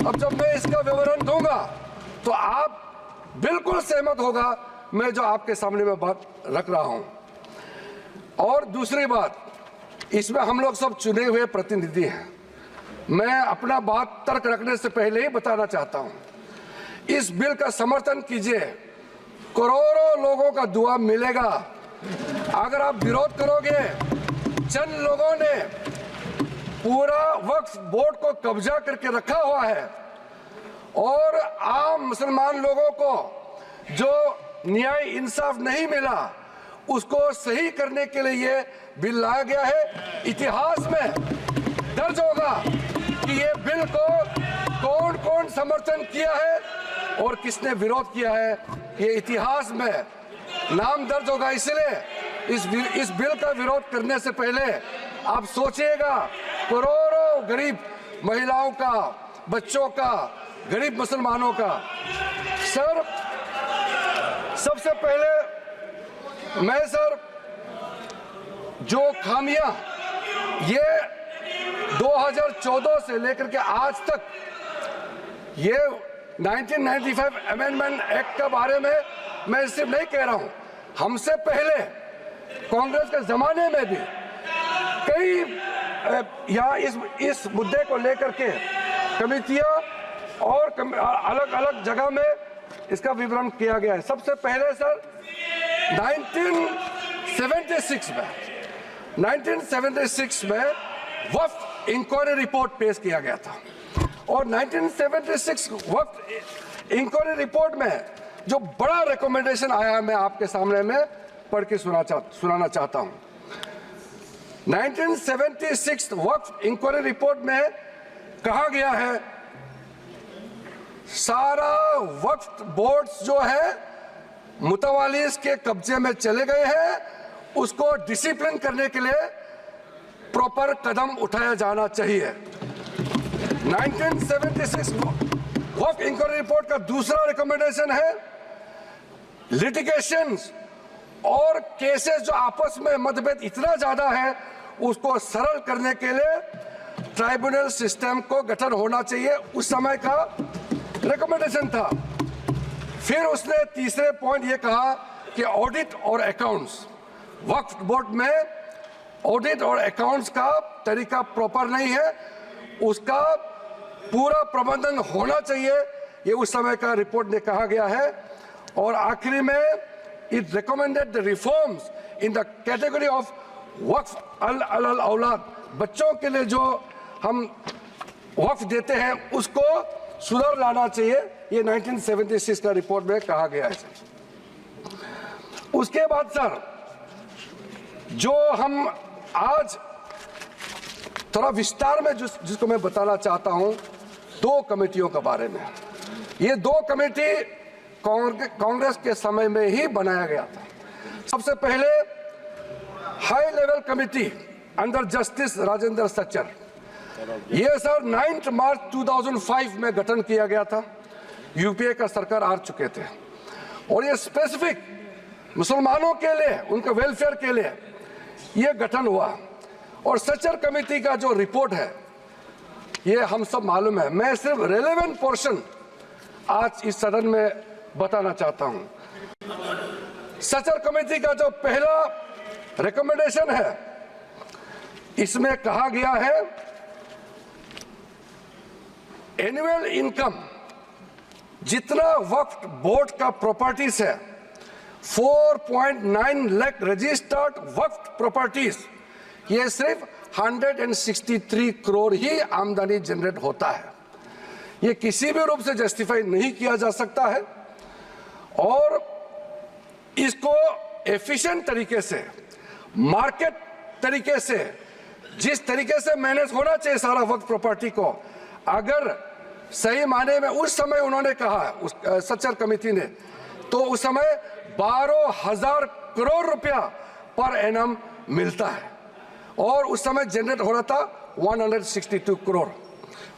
अब जब मैं इसका विवरण दूंगा तो आप बिल्कुल सहमत होगा मैं जो आपके सामने में बात रख रहा हूं। और दूसरी बात, इसमें हम लोग सब चुने हुए प्रतिनिधि हैं। मैं अपना बात तर्क रखने से पहले ही बताना चाहता हूं, इस बिल का समर्थन कीजिए, करोड़ों लोगों का दुआ मिलेगा। अगर आप विरोध करोगे, चंद लोगों ने पूरा वक्फ बोर्ड को कब्जा करके रखा हुआ है और आम मुसलमान लोगों को जो न्याय इंसाफ नहीं मिला उसको सही करने के लिए ये बिल लाया गया है। इतिहास में दर्ज होगा कि ये बिल को कौन कौन समर्थन किया है और किसने विरोध किया है, ये इतिहास में नाम दर्ज होगा। इसलिए इस बिल का विरोध करने से पहले आप सोचिएगा, करोड़ों गरीब महिलाओं का, बच्चों का, गरीब मुसलमानों का। सर, सबसे पहले मैं सर जो खामियां ये 2014 से लेकर के आज तक ये 1995 अमेंडमेंट एक्ट के बारे में मैं सिर्फ नहीं कह रहा हूं, हमसे पहले कांग्रेस के जमाने में भी कई यहाँ इस मुद्दे को लेकर के कमेटियां और अलग अलग जगह में इसका विवरण किया गया है। सबसे पहले सर 1976 में वक्फ इंक्वायरी रिपोर्ट पेश किया गया था और 1976 वक्फ इंक्वायरी रिपोर्ट में जो बड़ा रिकमेंडेशन आया है मैं आपके सामने में पढ़ के सुनाना चाहता हूं। 1976 वक्फ इंक्वायरी रिपोर्ट में कहा गया है, सारा वक्फ बोर्ड्स जो है मुतवालिस के कब्जे में चले गए हैं, उसको डिसिप्लिन करने के लिए प्रॉपर कदम उठाया जाना चाहिए। 1976 वक्फ इंक्वायरी रिपोर्ट का दूसरा रिकमेंडेशन है, लिटिगेशंस और केसेस जो आपस में मतभेद इतना ज्यादा है उसको सरल करने के लिए ट्राइब्यूनल सिस्टम को गठन होना चाहिए, उस समय का रिकमेंडेशन था। फिर उसने तीसरे पॉइंट ये कहा कि ऑडिट और अकाउंट्स, वक्फ बोर्ड में ऑडिट और अकाउंट्स का तरीका प्रॉपर नहीं है, उसका पूरा प्रबंधन होना चाहिए, ये उस समय का रिपोर्ट ने कहा गया है। और आखिरी में it recommended the reforms in the category of waqf al aulad, बच्चों के लिए जो हम वक्फ देते हैं उसको सुधार लाना चाहिए, ये 1976 का रिपोर्ट में कहा गया है सर। उसके बाद सर जो हम आज थोड़ा विस्तार में जिसको मैं बताना चाहता हूं, दो कमेटियों के बारे में। ये दो कमेटी कांग्रेस के समय में ही बनाया गया था। सबसे पहले high level committee under justice Rajendra Sachar, ये सर 9 मार्च 2005 में गठन किया गया था, यूपीए का सरकार आ चुके थे और ये स्पेसिफिक मुसलमानों के लिए, उनके वेलफेयर के लिए ये गठन हुआ। और सच्चर कमेटी का जो रिपोर्ट है ये हम सब मालूम है, मैं सिर्फ रेलेवेंट पोर्शन आज इस सदन में बताना चाहता हूं। सच्चर कमेटी का जो पहला रिकमेंडेशन है, इसमें कहा गया है एनुअल इनकम जितना वक्फ बोर्ड का प्रॉपर्टीज है 4.9 लाख रजिस्टर्ड वक्फ प्रॉपर्टीज, ये सिर्फ 163 करोड़ ही आमदनी जनरेट होता है। ये किसी भी रूप से जस्टिफाई नहीं किया जा सकता है और इसको एफिशिएंट तरीके से, मार्केट तरीके से, जिस तरीके से मैनेज होना चाहिए सारा वक्फ प्रॉपर्टी को, अगर सही माने में उस समय उन्होंने कहा, उस सच्चर कमेटी ने, तो उस समय 12,000 करोड़ रुपया पर एनम मिलता है और उस समय जनरेट हो रहा था 162 करोड़।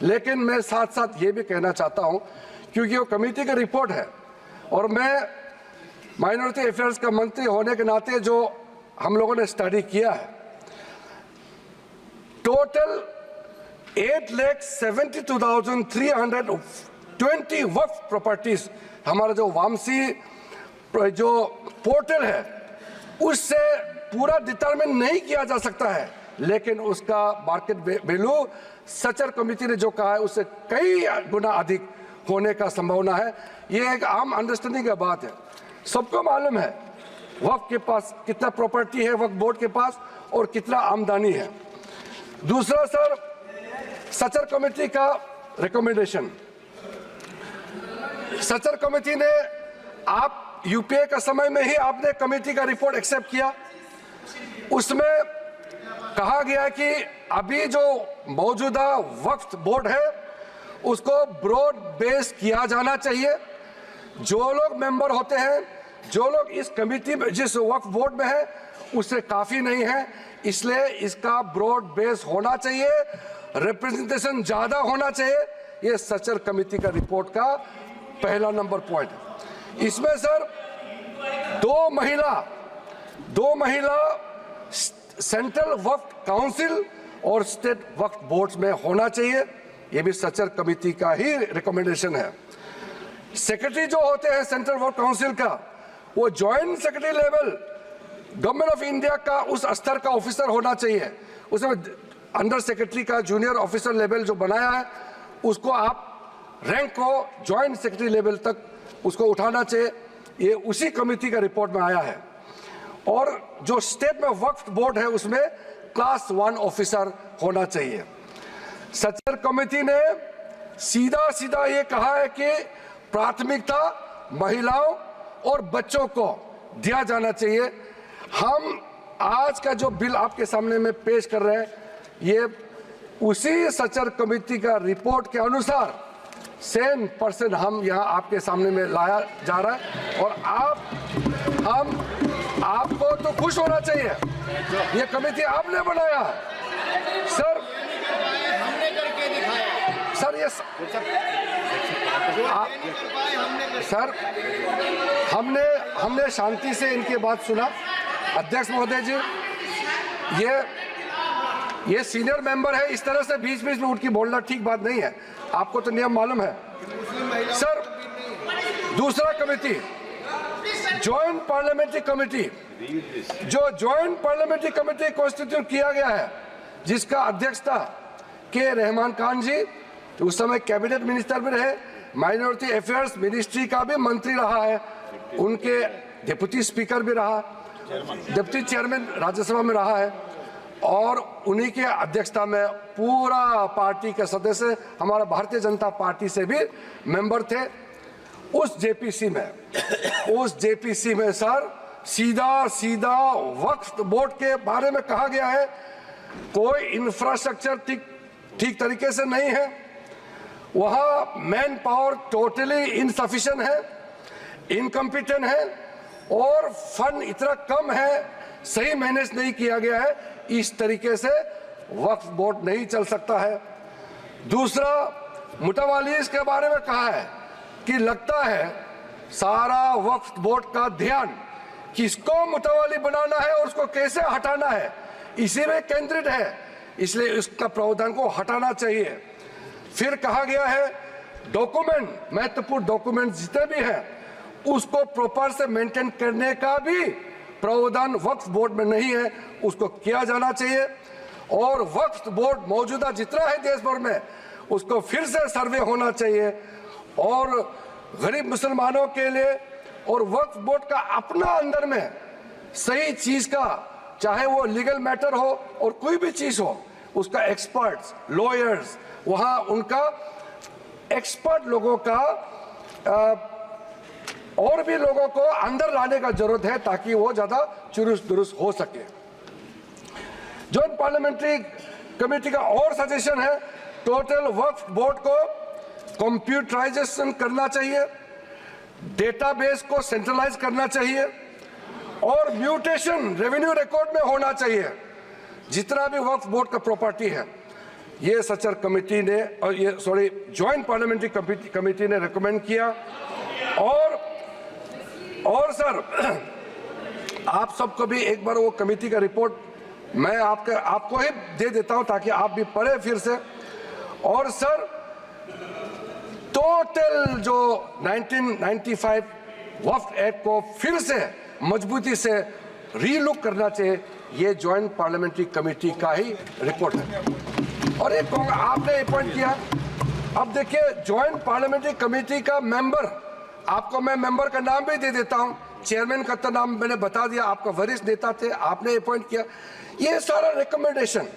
लेकिन मैं साथ साथ ये भी कहना चाहता हूं, क्योंकि वो कमेटी का रिपोर्ट है और मैं माइनॉरिटी अफेयर्स का मंत्री होने के नाते जो हम लोगों ने स्टडी किया है, टोटल 8,72,320 वक्फ प्रॉपर्टीज हमारा जो वामसी जो पोर्टल है उससे पूरा डिटरमिन नहीं किया जा सकता है, लेकिन उसका मार्केट वैल्यू सचर कमेटी ने जो कहा है उससे कई गुना अधिक होने का संभावना है। ये एक आम अंडरस्टैंडिंग की बात है, सबको मालूम है वक्फ के पास कितना प्रॉपर्टी है, वक्फ बोर्ड के पास, और कितना आमदनी है। दूसरा सर, सचर कमेटी का रिकमेंडेशन, सचर कमेटी ने आप यूपीए का समय में ही आपने कमेटी का रिपोर्ट एक्सेप्ट किया, उसमें कहा गया कि अभी जो मौजूदा वक्फ बोर्ड है उसको ब्रॉड बेस किया जाना चाहिए। जो लोग मेंबर होते हैं, जो लोग इस कमेटी में जिस वक्फ बोर्ड में है उससे काफी नहीं है, इसलिए इसका ब्रॉड बेस होना चाहिए, रिप्रेजेंटेशन ज्यादा होना चाहिए। ये सचर कमेटी का रिपोर्ट का पहला नंबर पॉइंट है। इसमें सर दो महिला सेंट्रल वक्फ काउंसिल और स्टेट वक्फ बोर्ड्स में होना चाहिए, ये भी सचर कमेटी का ही रिकमेंडेशन है। सेक्रेटरी जो होते हैं सेंट्रल वक्फ काउंसिल का, वो joint secretary level government of India का उस स्तर का ऑफिसर होना चाहिए। उसमें अंडर सेक्रेटरी का जूनियर ऑफिसर लेवल जो बनाया है उसको आप रैंक को जॉइंट सेक्रेटरी लेवल तक उसको उठाना चाहिए, ये उसी कमेटी का रिपोर्ट में आया है। और जो स्टेट में वक्फ बोर्ड है उसमें क्लास 1 ऑफिसर होना चाहिए। सचर कमेटी ने सीधा ये कहा है कि प्राथमिकता महिलाओं और बच्चों को दिया जाना चाहिए। हम आज का जो बिल आपके सामने में पेश कर रहे हैं ये उसी सचर कमेटी का रिपोर्ट के अनुसार 100% हम यहाँ आपके सामने में लाया जा रहा है, और आपको तो खुश होना चाहिए, ये कमेटी आपने बनाया सर। हमने करके दिखाया सर, ये सर हमने शांति से इनकी बात सुना। अध्यक्ष महोदय जी, ये सीनियर मेंबर है, इस तरह से बीच में उनकी बोलना ठीक बात नहीं है, आपको तो नियम मालूम है सर। दूसरा कमेटी जॉइंट पार्लियामेंट्री कमेटी, जो जॉइंट पार्लियामेंट्री कमेटी कॉन्स्टिट्यूट किया गया है जिसका अध्यक्षता के रहमान खान जी, उस समय कैबिनेट मिनिस्टर भी रहे, माइनॉरिटी अफेयर्स मिनिस्ट्री का भी मंत्री रहा है, उनके डिप्टी स्पीकर भी रहा, डिप्टी चेयरमैन राज्यसभा में रहा है, और उन्हीं के अध्यक्षता में पूरा पार्टी के सदस्य हमारा भारतीय जनता पार्टी से भी मेंबर थे। उस जेपीसी में सर सीधा वक्फ बोर्ड के बारे में कहा गया है कोई इंफ्रास्ट्रक्चर ठीक तरीके से नहीं है, वहां मैन पावर टोटली इनसफिशिएंट है, इनकम्पिटेंट है, और फंड इतना कम है, सही मैनेज नहीं किया गया है। इस तरीके से वक्फ बोर्ड नहीं चल सकता है। दूसरा, मुतवालीस के बारे में कहा है कि लगता है सारा वक्फ बोर्ड का ध्यान किसको मुतवाली बनाना है और उसको कैसे हटाना है इसी में केंद्रित है, इसलिए इसका प्रावधान को हटाना चाहिए। फिर कहा गया है डॉक्यूमेंट, महत्वपूर्ण डॉक्यूमेंट जितने भी हैं उसको प्रॉपर से मेंटेन करने का भी प्रावधान वक्फ बोर्ड में नहीं है, उसको किया जाना चाहिए। और वक्फ बोर्ड मौजूदा जितना है देश भर में उसको फिर से सर्वे होना चाहिए, और गरीब मुसलमानों के लिए और वक्फ बोर्ड का अपना अंदर में सही चीज का, चाहे वो लीगल मैटर हो और कोई भी चीज हो, उसका एक्सपर्ट्स, लॉयर्स, वहां उनका एक्सपर्ट लोगों का और भी लोगों को अंदर लाने का जरूरत है ताकि वो ज्यादा चुरुस्त दुरुस्त हो सके। जॉइंट पार्लियामेंट्री कमेटी का और सजेशन है टोटल वक्फ बोर्ड को कंप्यूटराइजेशन करना चाहिए, डेटाबेस को सेंट्रलाइज करना चाहिए, और म्यूटेशन रेवेन्यू रिकॉर्ड में होना चाहिए जितना भी वक्फ बोर्ड का प्रॉपर्टी है। ये सचर कमेटी ने जॉइंट पार्लियामेंट्री कमेटी ने रिकमेंड किया। और सर आप सबको भी एक बार वो कमेटी का रिपोर्ट मैं आपको ही दे देता हूं ताकि आप भी पढ़े फिर से। और सर टोटल जो 1995 वक्फ एक्ट को फिर से मजबूती से रीलुक करना चाहिए, ये ज्वाइंट पार्लियामेंट्री कमेटी का ही रिपोर्ट है। और एक आपने अपॉइंट किया, अब देखिए ज्वाइंट पार्लियामेंट्री कमेटी का मेंबर, आपको मैं मेंबर का नाम भी दे देता हूं, चेयरमैन का तो नाम मैंने बता दिया, आपका वरिष्ठ नेता थे, आपने अपॉइंट किया। ये सारा रिकमेंडेशन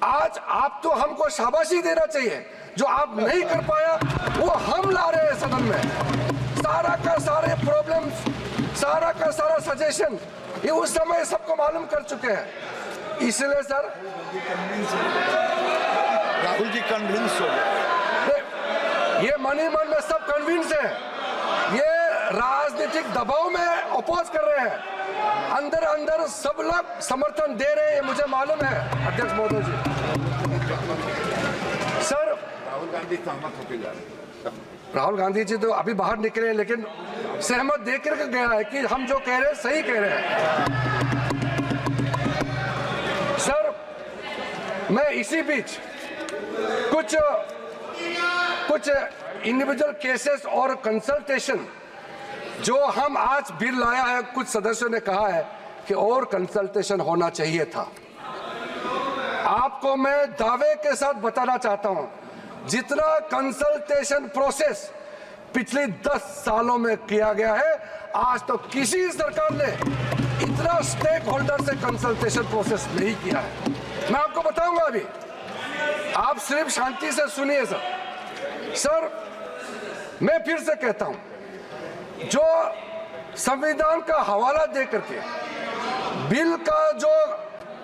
आज आप तो हमको शाबाशी देना चाहिए, जो आप नहीं कर पाया वो हम ला रहे हैं सदन में। सारा का सारे प्रॉब्लम्स, सारा का सारा सजेशन ये उस समय सबको मालूम कर चुके हैं। इसलिए सर राहुल जी कन्विंस हो गए, ये मन ही मन में सब कन्विंस है, ये राजनीतिक दबाव में अपोज कर रहे हैं, अंदर अंदर सब लोग समर्थन दे रहे हैं, ये मुझे मालूम है अध्यक्ष महोदय जी। सर राहुल गांधी सहमत होकर जा रहे हैं। राहुल गांधी जी तो अभी बाहर निकले हैं, लेकिन सहमत देकर के गया है कि हम जो कह रहे हैं सही कह रहे हैं। सर मैं इसी बीच कुछ इंडिविजुअल केसेस और कंसल्टेशन जो हम आज बिल लाया है, कुछ सदस्यों ने कहा है कि और कंसल्टेशन होना चाहिए था। आपको मैं दावे के साथ बताना चाहता हूं, जितना कंसल्टेशन प्रोसेस पिछले 10 सालों में किया गया है, आज तो किसी सरकार ने इतना स्टेक होल्डर से कंसल्टेशन प्रोसेस नहीं किया है। मैं आपको बताऊंगा, अभी आप सिर्फ शांति से सुनिए सर। मैं फिर से कहता हूं, जो संविधान का हवाला दे करके बिल का जो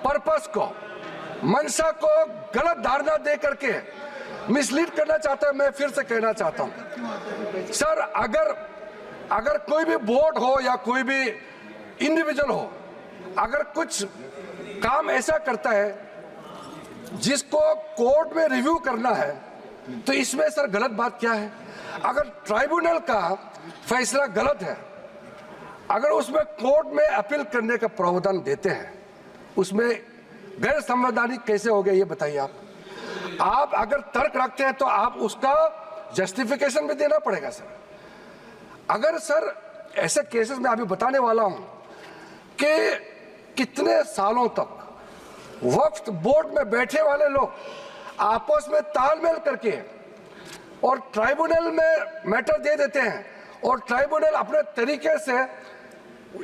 पर्पस को, मंशा को गलत धारणा दे करके मिसलीड करना चाहता है, मैं फिर से कहना चाहता हूं सर, अगर कोई भी बोर्ड हो या कोई भी इंडिविजुअल हो, अगर कुछ काम ऐसा करता है जिसको कोर्ट में रिव्यू करना है, तो इसमें सर गलत बात क्या है? अगर ट्राइब्यूनल का फैसला गलत है, अगर उसमें कोर्ट में अपील करने का प्रावधान देते हैं, उसमें गैर संवैधानिक कैसे हो गया ये बताइए आप अगर तर्क रखते हैं तो आप उसका जस्टिफिकेशन भी देना पड़ेगा सर। अगर सर ऐसे केसेस में अभी बताने वाला हूं कि कितने सालों तक वक्फ बोर्ड में बैठे वाले लोग आपस में तालमेल करके और ट्राइब्यूनल में मैटर दे देते हैं, और ट्राइब्यूनल अपने तरीके से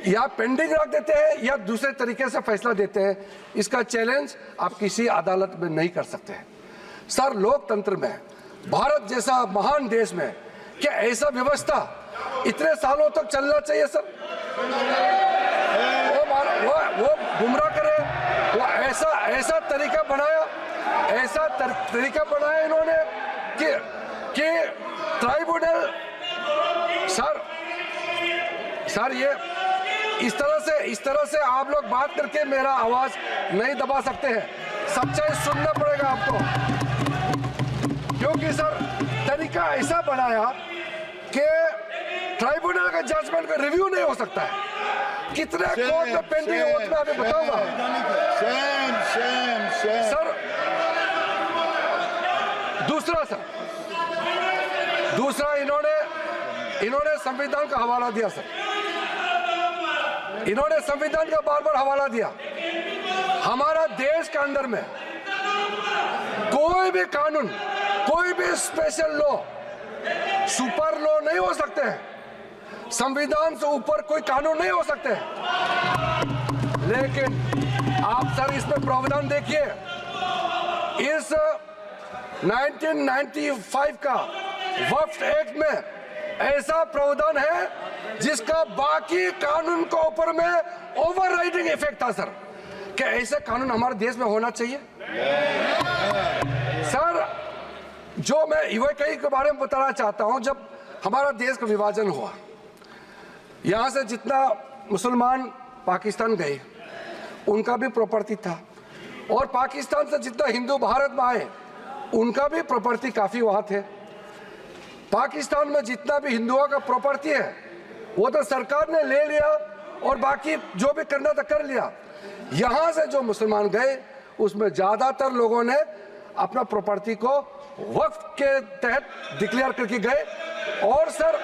या पेंडिंग रख देते हैं या दूसरे तरीके से फैसला देते हैं। इसका चैलेंज आप किसी अदालत में नहीं कर सकते हैं सर। लोकतंत्र में, भारत जैसा महान देश में क्या ऐसा व्यवस्था इतने सालों तक चलना चाहिए सर? वो गुमराह करे, वो ऐसा तरीका बनाया, तरीका बनाया इन्होंने कि ट्राइब्यूनल सर ये इस तरह से आप लोग बात करके मेरा आवाज नहीं दबा सकते हैं। सच्चाई सुनना पड़ेगा आपको, क्योंकि सर तरीका ऐसा बनाया कि ट्राइब्यूनल का जजमेंट का रिव्यू नहीं हो सकता है। कितने कोर्ट में पेंडिंग है मैं अभी बताऊंगा सर। दूसरा इन्होंने संविधान का हवाला दिया सर, इन्होंने संविधान का बार बार हवाला दिया। हमारा देश के अंदर में कोई भी कानून, कोई भी स्पेशल लॉ, सुपर लॉ नहीं हो सकते हैं, संविधान से ऊपर कोई कानून नहीं हो सकते हैं। लेकिन आप सर इसमें प्रावधान देखिए, इस 1995 का वक्फ एक्ट में ऐसा प्रावधान है जिसका बाकी कानून के ऊपर में ओवरराइडिंग इफेक्ट था सर। क्या ऐसे कानून हमारे देश में होना चाहिए सर? जो मैं यूएई के बारे में बताना चाहता हूं, जब हमारा देश का विभाजन हुआ, यहां से जितना मुसलमान पाकिस्तान गए उनका भी प्रॉपर्टी था, और पाकिस्तान से जितना हिंदू भारत में आए उनका भी प्रॉपर्टी काफी वहां थे। पाकिस्तान में जितना भी हिंदुओं का प्रॉपर्टी है वो तो सरकार ने ले लिया, और बाकी जो भी करना था कर लिया। यहां से जो मुसलमान गए उसमें ज्यादातर लोगों ने अपना प्रॉपर्टी को वक्फ के तहत डिक्लेयर करके गए। और सर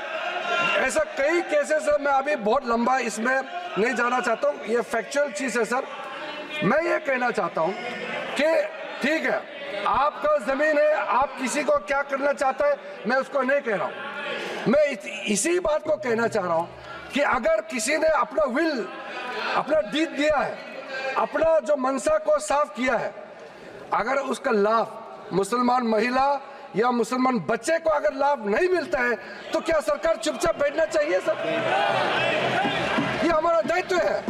ऐसा कई केसेस है, मैं अभी बहुत लंबा इसमें नहीं जाना चाहता हूँ, ये फैक्चुअल चीज़ है सर। मैं ये कहना चाहता हूँ कि ठीक है, आपका ज़मीन है, आप किसी को क्या करना चाहता है मैं उसको नहीं कह रहा हूँ। मैं इसी बात को कहना चाह रहा हूँ कि अगर किसी ने अपना विल, अपना डीड दिया है, अपना जो मनसा को साफ किया है, अगर उसका लाभ मुसलमान महिला या मुसलमान बच्चे को अगर लाभ नहीं मिलता है तो क्या सरकार चुपचाप बैठना चाहिए सर? ये हमारा दायित्व है,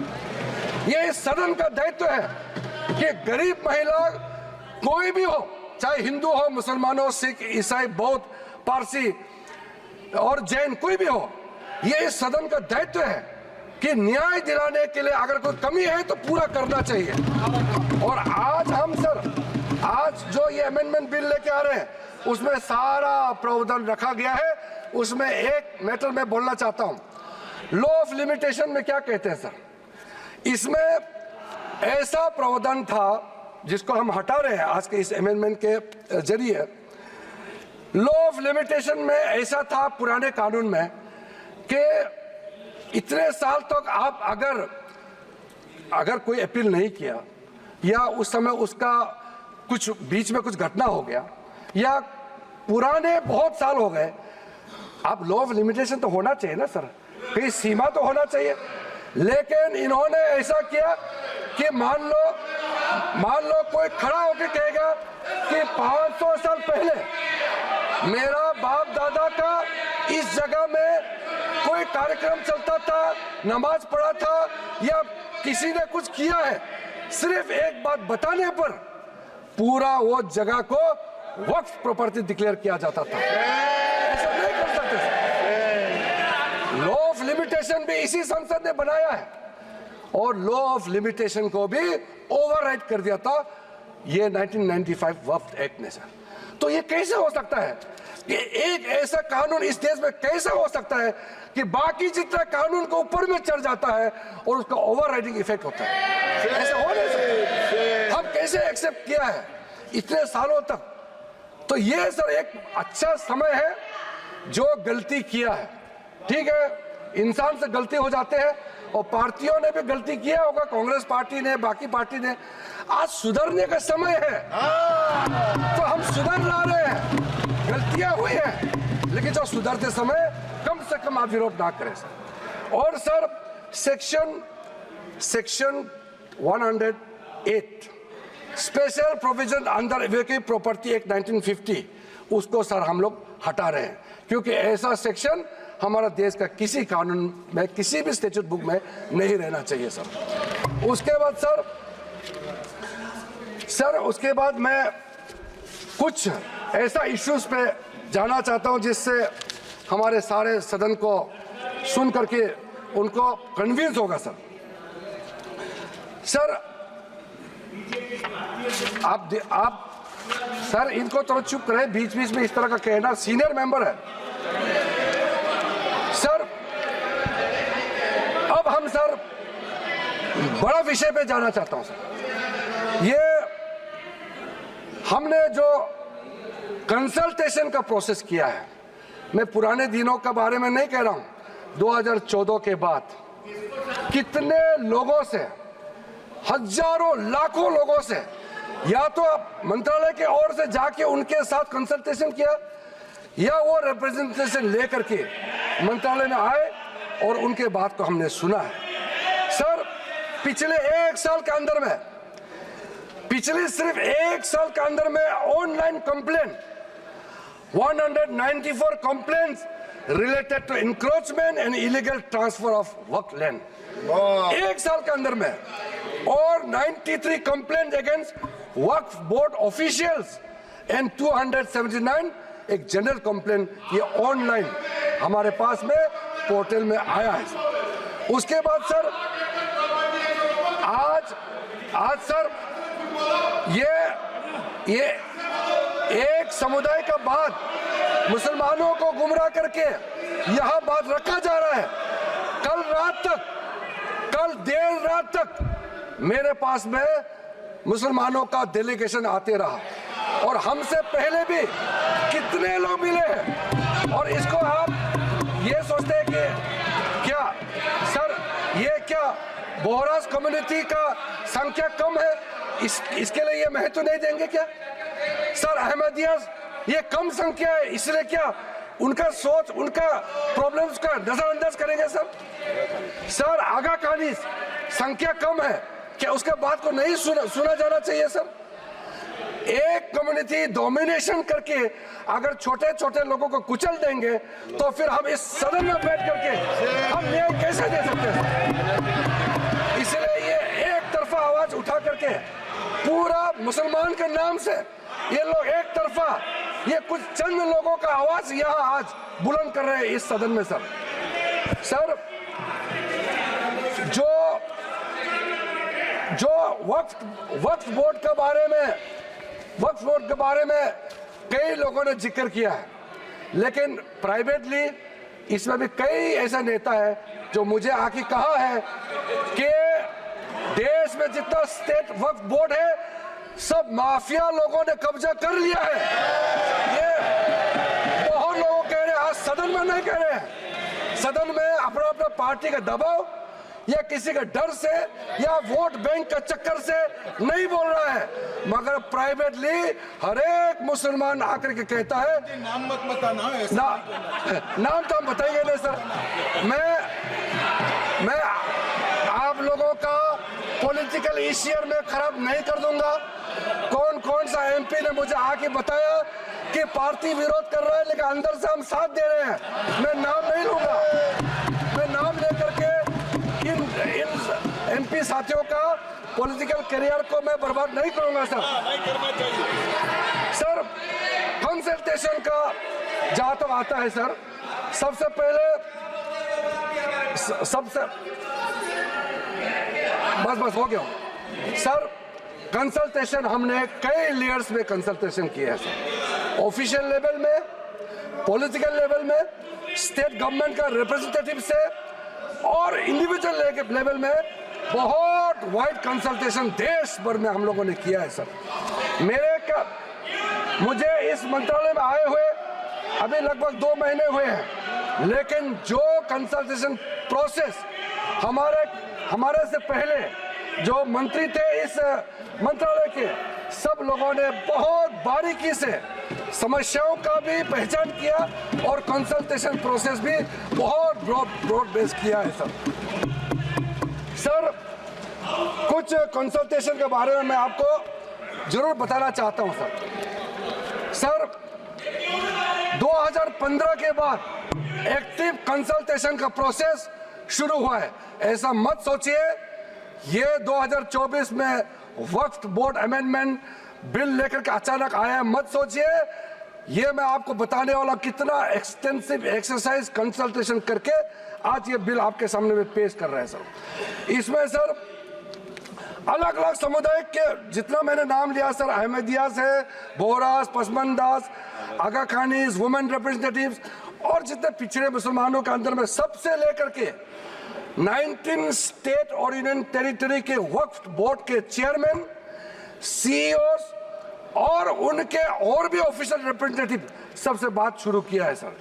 ये इस सदन का दायित्व है कि गरीब महिला कोई भी हो, चाहे हिंदू हो, मुसलमान हो, सिख, ईसाई, बौद्ध, पारसी और जैन, कोई भी हो, ये इस सदन का दायित्व है कि न्याय दिलाने के लिए अगर कोई कमी है तो पूरा करना चाहिए। और आज हम सर, आज जो ये अमेंडमेंट बिल लेके आ रहे हैं उसमें सारा प्रावधान रखा गया है। उसमें एक मैटर मैं बोलना चाहता हूं, लॉ ऑफ लिमिटेशन में क्या कहते हैं सर, इसमें ऐसा प्रावधान था जिसको हम हटा रहे हैं आज के इस अमेंडमेंट के जरिए। लॉ ऑफ लिमिटेशन में ऐसा था पुराने कानून में कि इतने साल तक आप अगर कोई अपील नहीं किया या उस समय उसका कुछ बीच में कुछ घटना हो गया या पुराने बहुत साल हो गए, आप लॉ ऑफ लिमिटेशन तो होना चाहिए ना सर, कहीं सीमा तो होना चाहिए। लेकिन इन्होंने ऐसा किया कि मान लो कोई खड़ा होकर कहेगा कि 500 साल पहले मेरा बाप दादा का इस जगह में कोई कार्यक्रम चलता था, नमाज पढ़ा था या किसी ने कुछ किया है, सिर्फ एक बात बताने पर पूरा वो जगह को वक्फ प्रॉपर्टी डिक्लेयर किया जाता था। ऐसा नहीं कर सकते। लॉ ऑफ लिमिटेशन भी इसी संसद ने बनाया है और लॉ ऑफ लिमिटेशन को भी ओवरराइड कर दिया था ये 1995 वक्फ एक्ट ने सर। तो ये कैसे हो सकता है कि एक ऐसा कानून इस देश में कैसे हो सकता है कि बाकी जितना कानून को ऊपर में चढ़ जाता है और उसका ओवरराइडिंग इफेक्ट होता है? ऐसा हो नहीं सकता। हम कैसे एक्सेप्ट किया है इतने सालों तक? तो ये सर एक अच्छा समय है, जो गलती किया है, ठीक है, इंसान से गलती हो जाते हैं और पार्टियों ने भी गलती किया होगा, कांग्रेस पार्टी ने, बाकी पार्टी ने। आज सुधरने का समय है तो हम सुधर ला रहे हैं। गलतियां हुई हैं लेकिन जो सुधरते समय कम से कम आप विरोध ना करें सर। और sir section 108 special provision under vehicle property act 1950, उसको सर हम लोग हटा रहे हैं क्योंकि ऐसा सेक्शन हमारा देश का किसी कानून में, किसी भी स्टैट्यूट बुक में नहीं रहना चाहिए सर। उसके बाद सर उसके बाद मैं कुछ ऐसा इश्यूज पे जाना चाहता हूं जिससे हमारे सारे सदन को सुन करके उनको कन्विंस होगा सर। आप सर इनको थोड़ा चुप करें, बीच बीच में इस तरह का कहना, सीनियर मेंबर है सर। अब हम सर बड़ा विषय पे जाना चाहता हूं सर। ये हमने जो कंसल्टेशन का प्रोसेस किया है, मैं पुराने दिनों के बारे में नहीं कह रहा हूं, 2014 के बाद कितने लोगों से, हजारों लाखों लोगों से, या तो मंत्रालय के ओर से जाके उनके साथ कंसल्टेशन किया या वो रिप्रेजेंटेशन लेकर के मंत्रालय में आए और उनके बात को हमने सुना है सर। पिछले एक साल के अंदर में, पिछले सिर्फ एक साल के अंदर में online complaint 194 complaints related to encroachment and illegal transfer of Waqf land एक साल के अंदर में, और 93 complaint against Waqf board officials and 279 एक जनरल कंप्लेंट, ये ऑनलाइन हमारे पास में पोर्टल में आया है। उसके बाद सर आज सर ये एक समुदाय का बात मुसलमानों को गुमराह करके यहां बात रखा जा रहा है। कल देर रात तक मेरे पास में मुसलमानों का डेलीगेशन आते रहा और हमसे पहले भी कितने लोग मिले हैं, और इसको आप ये सोचते हैं कि क्या सर ये क्या बोहरास कम्युनिटी का संख्या कम है, इसके लिए ये महत्व नहीं देंगे क्या? सर अहमदिया ये कम संख्या है, इसलिए क्या उनका सोच उनका प्रॉब्लम्स का नजरअंदाज करेंगे? सर आगा खानी संख्या कम है, क्या उसके बात को नहीं सुना जाना चाहिए? सर एक कम्युनिटी डोमिनेशन करके अगर छोटे छोटे लोगों को कुचल देंगे तो फिर हम इस सदन में बैठ करके हम न्याय कैसे दे सकते हैं? इसलिए ये एक तरफा आवाज उठा करके पूरा मुसलमान के नाम से ये लोग एक तरफा ये कुछ चंद लोगों का आवाज यहाँ आज बुलंद कर रहे हैं इस सदन में। सर जो वक्फ बोर्ड के बारे में कई लोगों ने जिक्र किया है, लेकिन प्राइवेटली इसमें भी कई ऐसा नेता है जो मुझे आके कहा है कि देश में जितना स्टेट वक्फ बोर्ड है सब माफिया लोगों ने कब्जा कर लिया है। ये बहुत लोग कह रहे हैं, आज सदन में नहीं कह रहे हैं, सदन में अपना अपना पार्टी का दबाव या किसी के डर से या वोट बैंक का चक्कर से नहीं बोल रहा है, मगर प्राइवेटली हर एक मुसलमान आकर के कहता है। नाम मत बताना नाम तो हम बताएंगे नहीं सर। मैं आप लोगों का पॉलिटिकल ईशियर में खराब नहीं कर दूंगा। कौन सा एमपी ने मुझे आके बताया कि पार्टी विरोध कर रहा है लेकिन अंदर से हम साथ दे रहे हैं, मैं नाम नहीं लूंगा। मैं नाम लेकर के इन एमपी साथियों का पॉलिटिकल करियर को मैं बर्बाद नहीं करूंगा। सर कंसल्टेशन का जहां तक आता है सर, सबसे पहले बस हो गया सर। कंसल्टेशन हमने कई लेयर्स में कंसल्टेशन किया है सर, ऑफिशियल लेवल में, पॉलिटिकल लेवल में, स्टेट गवर्नमेंट का रिप्रेजेंटेटिव से और इंडिविजुअल लेवल में बहुत वाइड कंसल्टेशन देश भर में हम लोगों ने किया है सर। मुझे इस मंत्रालय में आए हुए अभी लगभग 2 महीने हुए हैं, लेकिन जो कंसल्टेशन प्रोसेस हमारे से पहले जो मंत्री थे इस मंत्रालय के, सब लोगों ने बहुत बारीकी से समस्याओं का भी पहचान किया और कंसल्टेशन प्रोसेस भी बहुत ब्रॉड बेस किया है सर। कुछ कंसल्टेशन के बारे में मैं आपको जरूर बताना चाहता हूं सर। 2015 के बाद एक्टिव कंसल्टेशन का प्रोसेस शुरू हुआ है। ऐसा मत सोचिए ये 2024 में वक्फ बोर्ड अमेंडमेंट बिल लेकर के अचानक आया है, मत सोचिए। ये मैं आपको बताने वाला कितना एक्सटेंसिव एक्सरसाइज कंसल्टेशन करके आज ये बिल आपके सामने में पेश कर रहे हैं सर। इसमें सर अलग अलग समुदाय के जितना मैंने नाम लिया सर, अहमदियास है, बोहरास, पसमंदास, आगा खानीज, वुमेन रिप्रेजेंटेटिव्स और जितने पिछड़े मुसलमानों के अंदर में सबसे लेकर के 19 स्टेट और यूनियन टेरिटरी के वक्फ बोर्ड के चेयरमैन, सीईओस और उनके और भी ऑफिशियल रिप्रेजेंटेटिव सबसे बात शुरू किया है सर।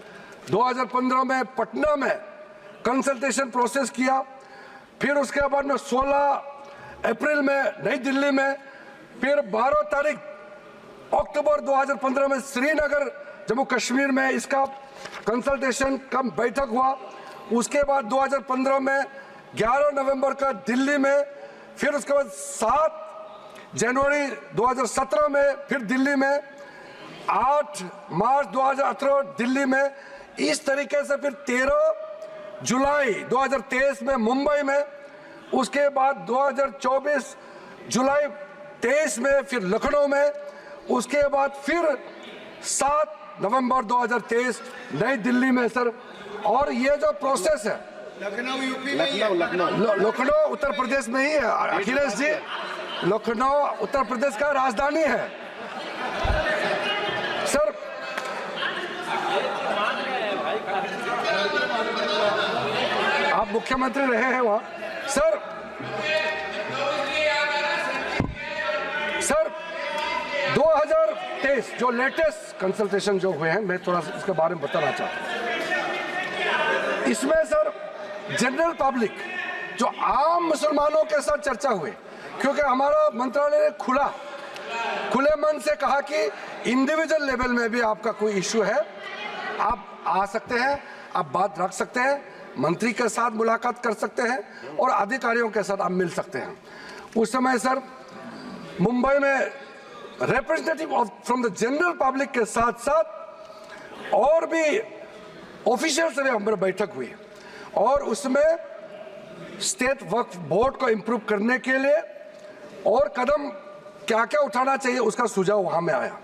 2015 में पटना में कंसल्टेशन प्रोसेस किया, फिर उसके बाद में 16 अप्रैल में नई दिल्ली में, फिर 12 तारीख अक्टूबर 2015 में श्रीनगर जम्मू कश्मीर में इसका कंसल्टेशन का बैठक हुआ। उसके बाद 2015 में 11 नवंबर का दिल्ली में, फिर उसके बाद 7 जनवरी 2017 में फिर दिल्ली में, 8 मार्च 2018 दिल्ली में, इस तरीके से फिर 13 जुलाई 2023 में मुंबई में, उसके बाद 2024 जुलाई 23 में फिर लखनऊ में, उसके बाद फिर 7 नवंबर 2023 नई दिल्ली में सर। और ये जो प्रोसेस है लखनऊ यूपी में, लखनऊ उत्तर प्रदेश में ही है अखिलेश जी, लखनऊ उत्तर प्रदेश का राजधानी है सर। आप मुख्यमंत्री रहे हैं वहां सर। 2000 2023 जो लेटेस्ट कंसल्टेशन जो हुए हैं, मैं थोड़ा सा इसके बारे में बताना चाहता हूँ। इसमें सर जनरल पब्लिक जो आम मुसलमानों के साथ चर्चा हुई, क्योंकि हमारा मंत्रालय ने खुले मन से कहा कि इंडिविजुअल लेवल में भी आपका कोई इश्यू है, आप आ सकते हैं, आप बात रख सकते हैं, मंत्री के साथ मुलाकात कर सकते हैं और अधिकारियों के साथ आप मिल सकते हैं। उस समय सर मुंबई में representative from the general public के साथ साथ और भी ऑफिशियल से भी हमारी बैठक हुई और उसमें स्टेट वक्फ बोर्ड को इम्प्रूव करने के लिए और कदम क्या क्या उठाना चाहिए उसका सुझाव वहां में आया।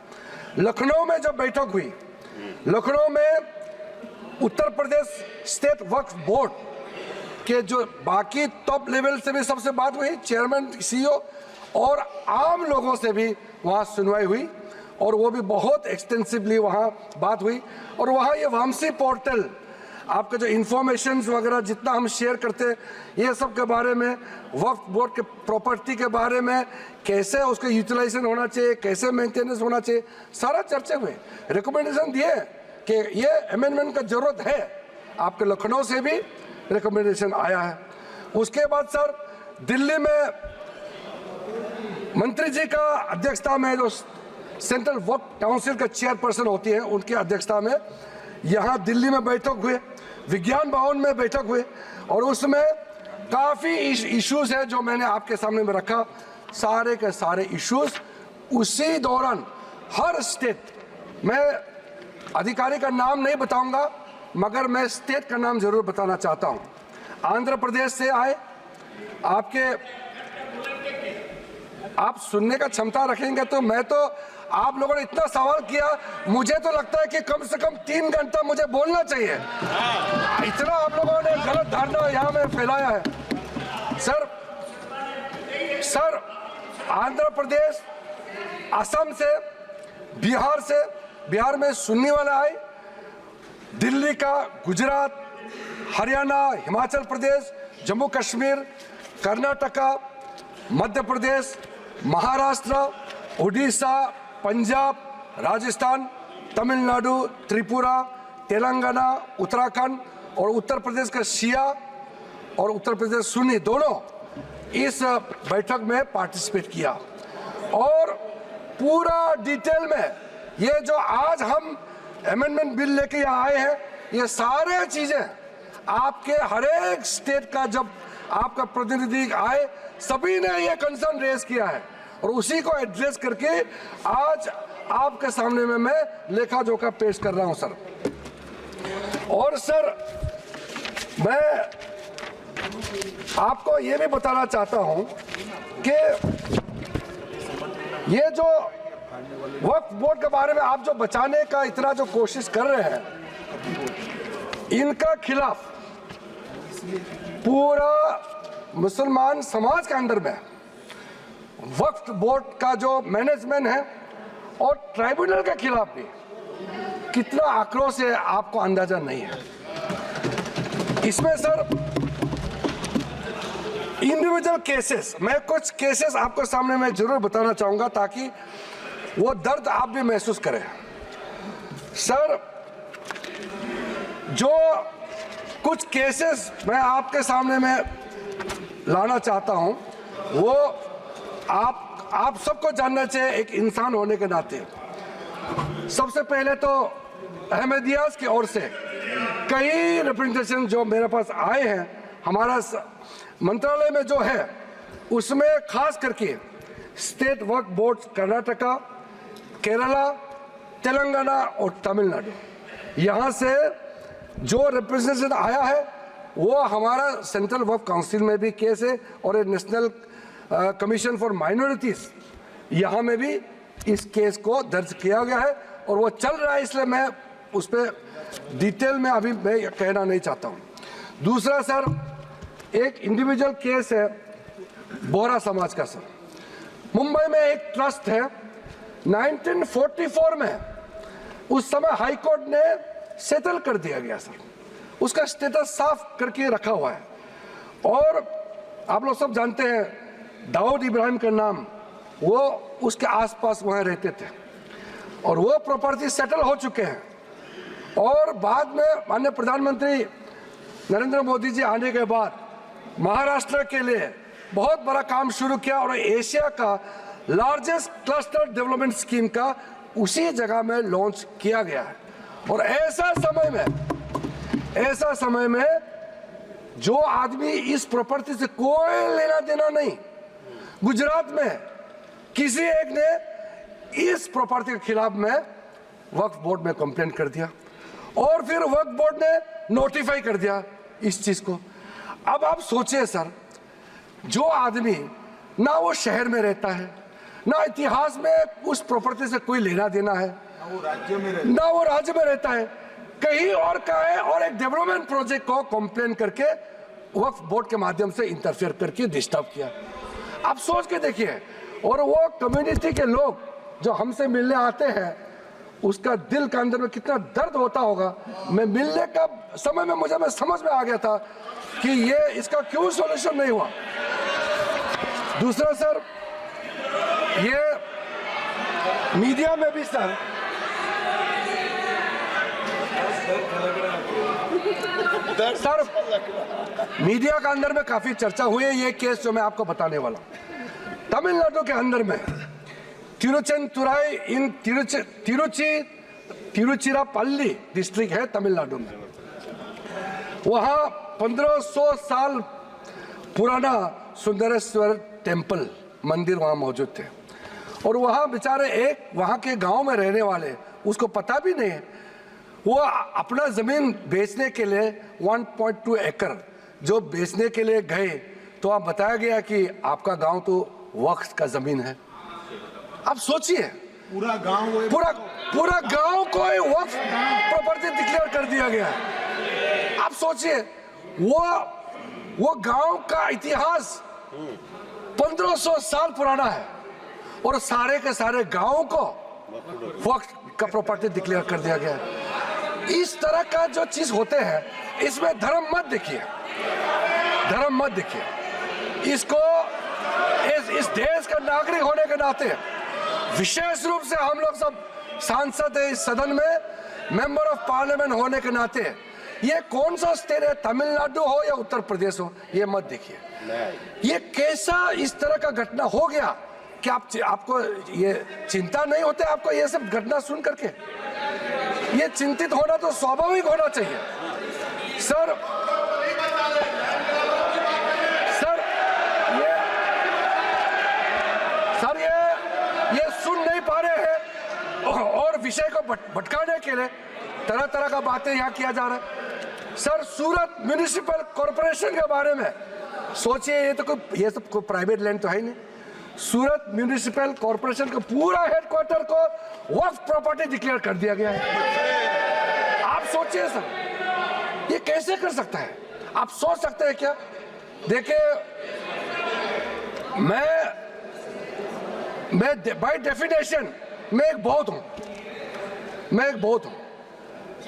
लखनऊ में जब बैठक हुई, लखनऊ में उत्तर प्रदेश स्टेट वक्फ बोर्ड के जो बाकी टॉप लेवल से भी सबसे बात हुई, चेयरमैन, सीईओ और आम लोगों से भी वहाँ सुनवाई हुई और वो भी बहुत एक्सटेंसिवली वहाँ बात हुई। और वहाँ ये वामसी पोर्टल आपका जो इंफॉर्मेशन वगैरह जितना हम शेयर करते हैं, ये सब के बारे में, वक्फ बोर्ड के प्रॉपर्टी के बारे में, कैसे उसका यूटिलाइजेशन होना चाहिए, कैसे मेंटेनेंस होना चाहिए, सारा चर्चा हुए, रिकमेंडेशन दिए कि ये अमेंडमेंट का जरूरत है। आपके लखनऊ से भी रिकमेंडेशन आया है। उसके बाद सर दिल्ली में मंत्री जी का अध्यक्षता में जो सेंट्रल वक्फ काउंसिल का चेयरपर्सन होती है, उनकी अध्यक्षता में यहाँ दिल्ली में बैठक हुए, विज्ञान भवन में बैठक हुए और उसमें काफ़ी इश्यूज है जो मैंने आपके सामने में रखा। सारे के सारे इश्यूज उसी दौरान हर स्टेट, मैं अधिकारी का नाम नहीं बताऊंगा मगर मैं स्टेट का नाम जरूर बताना चाहता हूं। आंध्र प्रदेश से आए, आप सुनने का क्षमता रखेंगे तो मैं तो, आप लोगों ने इतना सवाल किया, मुझे तो लगता है कि कम से कम 3 घंटा मुझे बोलना चाहिए। इतना आप लोगों ने गलत धारणा यहाँ में फैलाया है। सर आंध्र प्रदेश, असम से, बिहार में सुन्नी वाला आए, दिल्ली का, गुजरात, हरियाणा, हिमाचल प्रदेश, जम्मू कश्मीर, कर्नाटका, मध्य प्रदेश, महाराष्ट्र, उड़ीसा, पंजाब, राजस्थान, तमिलनाडु, त्रिपुरा, तेलंगाना, उत्तराखंड और उत्तर प्रदेश का शिया और उत्तर प्रदेश सुन्नी दोनों इस बैठक में पार्टिसिपेट किया और पूरा डिटेल में ये जो आज हम अमेंडमेंट बिल लेके यहाँ आए हैं, ये सारे चीजें आपके हर एक स्टेट का जब आपका प्रतिनिधि आए, सभी ने ये कंसर्न रेज किया है और उसी को एड्रेस करके आज आपके सामने में मैं लेखा जोखा पेश कर रहा हूं सर। और सर मैं आपको ये भी बताना चाहता हूं कि ये जो वक्फ बोर्ड के बारे में आप जो बचाने का इतना जो कोशिश कर रहे हैं, इनका खिलाफ पूरा मुसलमान समाज के अंदर में वक्फ बोर्ड का जो मैनेजमेंट है और ट्राइब्यूनल के खिलाफ भी कितना आक्रोश है आपको अंदाजा नहीं है। इसमें सर इंडिविजुअल केसेस, मैं कुछ केसेस आपको सामने में जरूर बताना चाहूंगा ताकि वो दर्द आप भी महसूस करें। सर जो कुछ केसेस मैं आपके सामने में लाना चाहता हूं, वो आप सबको जानना चाहिए एक इंसान होने के नाते। सबसे पहले तो अहमदियाज की ओर से कई रिप्रेजेंटेशन जो मेरे पास आए हैं, हमारा मंत्रालय में जो है उसमें खास करके स्टेट वक्फ बोर्ड कर्नाटका, केरला, तेलंगाना और तमिलनाडु, यहाँ से जो रिप्रेजेंटेशन आया है वो हमारा सेंट्रल वक्फ काउंसिल में भी केस है और नेशनल कमीशन फॉर माइनॉरिटीज यहाँ में भी इस केस को दर्ज किया गया है और वो चल रहा है, इसलिए मैं उस पर डिटेल में अभी मैं कहना नहीं चाहता हूँ। दूसरा सर एक इंडिविजुअल केस है बोहरा समाज का। सर मुंबई में एक ट्रस्ट है, 1944 में उस समय हाई कोर्ट ने सेटल कर दिया गया सर, उसका स्टेटस साफ करके रखा हुआ है और आप लोग सब जानते हैं दाऊद इब्राहिम का नाम, वो उसके आसपास वहाँ रहते थे। और वो प्रॉपर्टी सेटल हो चुके हैं। और बाद में माननीय प्रधानमंत्री नरेंद्र मोदी जी आने के बाद महाराष्ट्र के लिए बहुत बड़ा काम शुरू किया और एशिया का लार्जेस्ट क्लस्टर डेवलपमेंट स्कीम का उसी जगह में लॉन्च किया गया है। और ऐसा समय में जो आदमी इस प्रॉपर्टी से कोई लेना देना नहीं, गुजरात में किसी एक ने इस प्रॉपर्टी के खिलाफ में वक्फ बोर्ड में कंप्लेंट कर दिया और फिर वक्फ बोर्ड ने नोटिफाई कर दिया इस चीज को। अब आप सोचिए सर, जो आदमी ना वो शहर में रहता है, ना इतिहास में उस प्रॉपर्टी से कोई लेना देना है, ना वो राज्य में रहता है, कहीं और का है, और एक डेवलपमेंट प्रोजेक्ट को कंप्लेन करके वक्फ बोर्ड के माध्यम से इंटरफेयर करके डिस्टर्ब किया। आप सोच के देखिए, और वो कम्युनिटी के लोग जो हमसे मिलने आते हैं उसका दिल के अंदर में कितना दर्द होता होगा। मैं मिलने का समय में मुझे समझ में आ गया था कि ये इसका क्यों सॉल्यूशन नहीं हुआ। दूसरा सर, ये मीडिया में भी सर मीडिया के अंदर में काफी चर्चा हुई है ये केस जो मैं आपको बताने वाला। तमिलनाडु के अंदर में तिरुचेंतुराई इन तिरुचिरापल्ली डिस्ट्रिक्ट है तमिलनाडु में। वहां 1500 साल पुराना सुंदरेश्वर टेम्पल मंदिर वहां मौजूद थे और वहां बेचारे एक वहां के गांव में रहने वाले, उसको पता भी नहीं है, वो अपना जमीन बेचने के लिए 1.2 एकड़ जो बेचने के लिए गए तो आप बताया गया कि आपका गांव तो वक्फ का जमीन है। आप सोचिए, पूरा गांव को वक्फ प्रॉपर्टी डिक्लेयर कर दिया गया है। आप सोचिए, वो गांव का इतिहास 1500 साल पुराना है और सारे के सारे गांव को वक्फ का प्रॉपर्टी डिक्लेयर कर दिया गया है। इस तरह का जो चीज होते हैं इसमें धर्म मत देखिए, इसको इस देश का नागरिक होने के नाते विशेष रूप से हम लोग सब सांसद है इस सदन में, मेंबर ऑफ पार्लियामेंट होने के नाते ये कौन सा स्टेट है, तमिलनाडु हो या उत्तर प्रदेश हो, ये मत देखिए। ये कैसा इस तरह का घटना हो गया कि आपको ये चिंता नहीं होते? आपको ये सब घटना सुन करके ये चिंतित होना तो स्वाभाविक होना चाहिए। सर ये सुन नहीं पा रहे हैं और विषय को भटकाने के लिए तरह तरह का बातें यहाँ किया जा रहा है। सर, सूरत म्युनिसिपल कॉर्पोरेशन के बारे में सोचिए, ये सब कोई प्राइवेट लैंड तो है नहीं। सूरत म्युनिसिपल कॉर्पोरेशन का पूरा हेडक्वार्टर को वक्फ प्रॉपर्टी डिक्लेयर कर दिया गया है। आप सोचिए सर, ये कैसे कर सकता है? आप सोच सकते हैं क्या? देखिए, मैं बाय डेफिनेशन मैं एक बौद्ध हूं,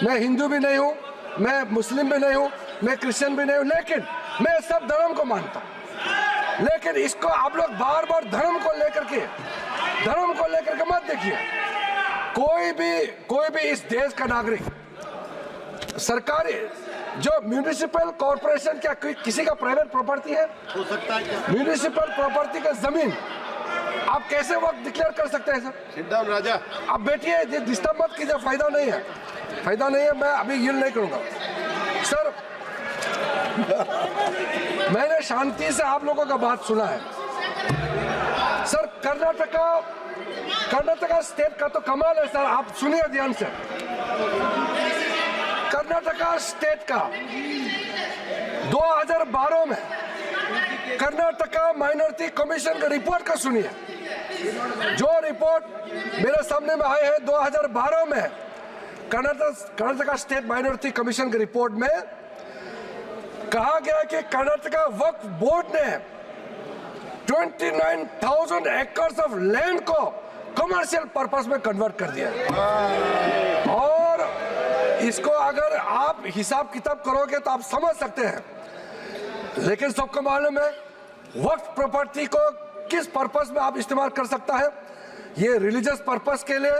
मैं हिंदू भी नहीं हूं, मैं मुस्लिम भी नहीं हूं, मैं क्रिश्चियन भी नहीं हूं, लेकिन मैं सब धर्म को मानता हूं। लेकिन इसको आप लोग बार बार धर्म को लेकर के मत देखिए। कोई भी इस देश का नागरिक सरकारी जो म्युनिसिपल कॉर्पोरेशन क्या किसी का प्राइवेट प्रॉपर्टी है? हो सकता है क्या? म्युनिसिपल प्रॉपर्टी का जमीन आप कैसे वक्त डिक्लेयर कर सकते हैं सर? सिट डाउन राजा। आप बैठिए, डिस्टर्ब मत कीजिए, फायदा नहीं है। मैं अभी यील्ड नहीं करूंगा सर। मैंने शांति से आप लोगों का बात सुना है सर। कर्नाटका स्टेट का तो कमाल है सर। आप सुनिए ध्यान से, कर्नाटका स्टेट का 2012 में कर्नाटका माइनॉरिटी कमीशन का रिपोर्ट का सुनिए। जो रिपोर्ट मेरे सामने में आए हैं 2012 में कर्नाटका स्टेट माइनॉरिटी कमीशन की रिपोर्ट में कहा गया कि कर्नाटका वक्फ बोर्ड ने 29,000 एकर्स ऑफ लैंड को कमर्शियल पर्पस में कन्वर्ट कर दिया। और इसको अगर आप हिसाब किताब करोगे तो आप समझ सकते हैं। लेकिन सबको मालूम है वक्फ प्रॉपर्टी को किस पर्पस में आप इस्तेमाल कर सकता है। ये रिलीजियस पर्पस के लिए,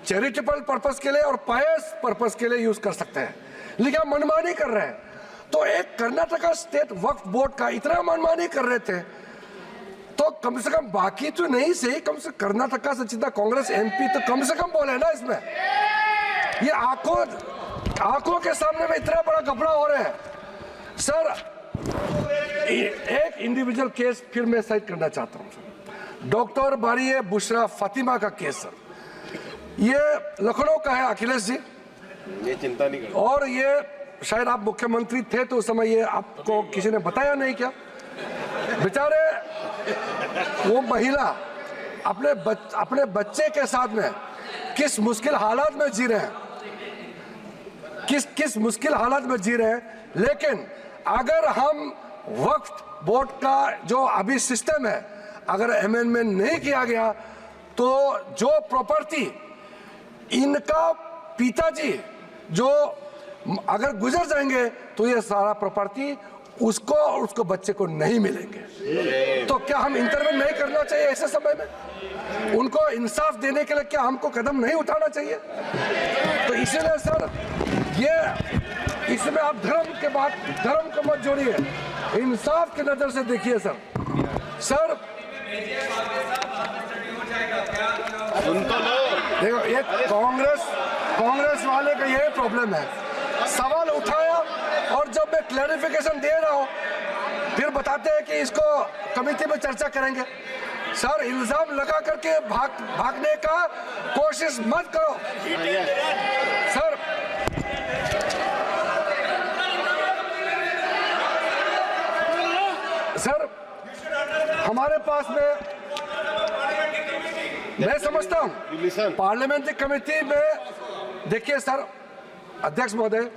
चैरिटेबल पर्पस के लिए और पायस पर्पस के लिए यूज कर सकते हैं, लेकिन आप मनमानी कर रहे हैं। तो एक कर्नाटका स्टेट वक्फ बोर्ड का इतना मनमानी कर रहे थे, तो कम से कम बाकी तो नहीं सही, कम से कर्नाटका से जितना कांग्रेस एमपी तो कम से कम बोले ना इसमें। ये आंखों के सामने में इतना बड़ा घपला हो रहा है सर। एक इंडिविजुअल केस फिर मैं साइड करना चाहता हूं सर, डॉक्टर बारिये बुशरा फातिमा का केस सर, ये लखनऊ का है अखिलेश जी, ये चिंता नहीं करना। और ये शायद आप मुख्यमंत्री थे तो उस समय ये आपको किसी ने बताया नहीं क्या? बेचारे वो महिला अपने बच्चे के साथ में किस मुश्किल हालात में जी रहे हैं, किस मुश्किल हालात में जी रहे हैं। लेकिन अगर हम वक्फ बोर्ड का जो अभी सिस्टम है अगर अमेंडमेंट नहीं किया गया तो जो प्रॉपर्टी इनका पिताजी जो अगर गुजर जाएंगे तो ये सारा प्रॉपर्टी उसको और उसको बच्चे को नहीं मिलेंगे। तो क्या हम इंटरवेन नहीं करना चाहिए ऐसे समय में? उनको इंसाफ देने के लिए क्या हमको कदम नहीं उठाना चाहिए? तो इसीलिए सर ये इसमें आप धर्म को मत जोड़िए, इंसाफ की नजर से देखिए सर। सुन तो लो। देखो ये कांग्रेस वाले का यही प्रॉब्लम है, सवाल उठाया और जब मैं क्लैरिफिकेशन दे रहा हूं फिर बताते हैं कि इसको कमेटी में चर्चा करेंगे। सर इल्जाम लगा करके भागने का कोशिश मत करो सर हमारे पास में मैं समझता हूं पार्लियामेंट्री कमेटी में देखिए सर, अध्यक्ष महोदय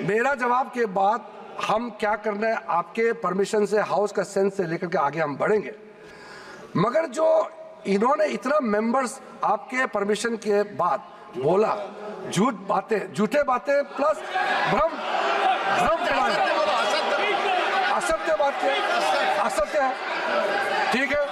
मेरा जवाब के बाद हम क्या करना है आपके परमिशन से हाउस का सेंस से लेकर के आगे हम बढ़ेंगे। मगर जो इन्होंने इतना मेंबर्स आपके परमिशन के बाद बोला, झूठे बातें प्लस भ्रम फैलाया, असत्य बात के असत्य है, ठीक है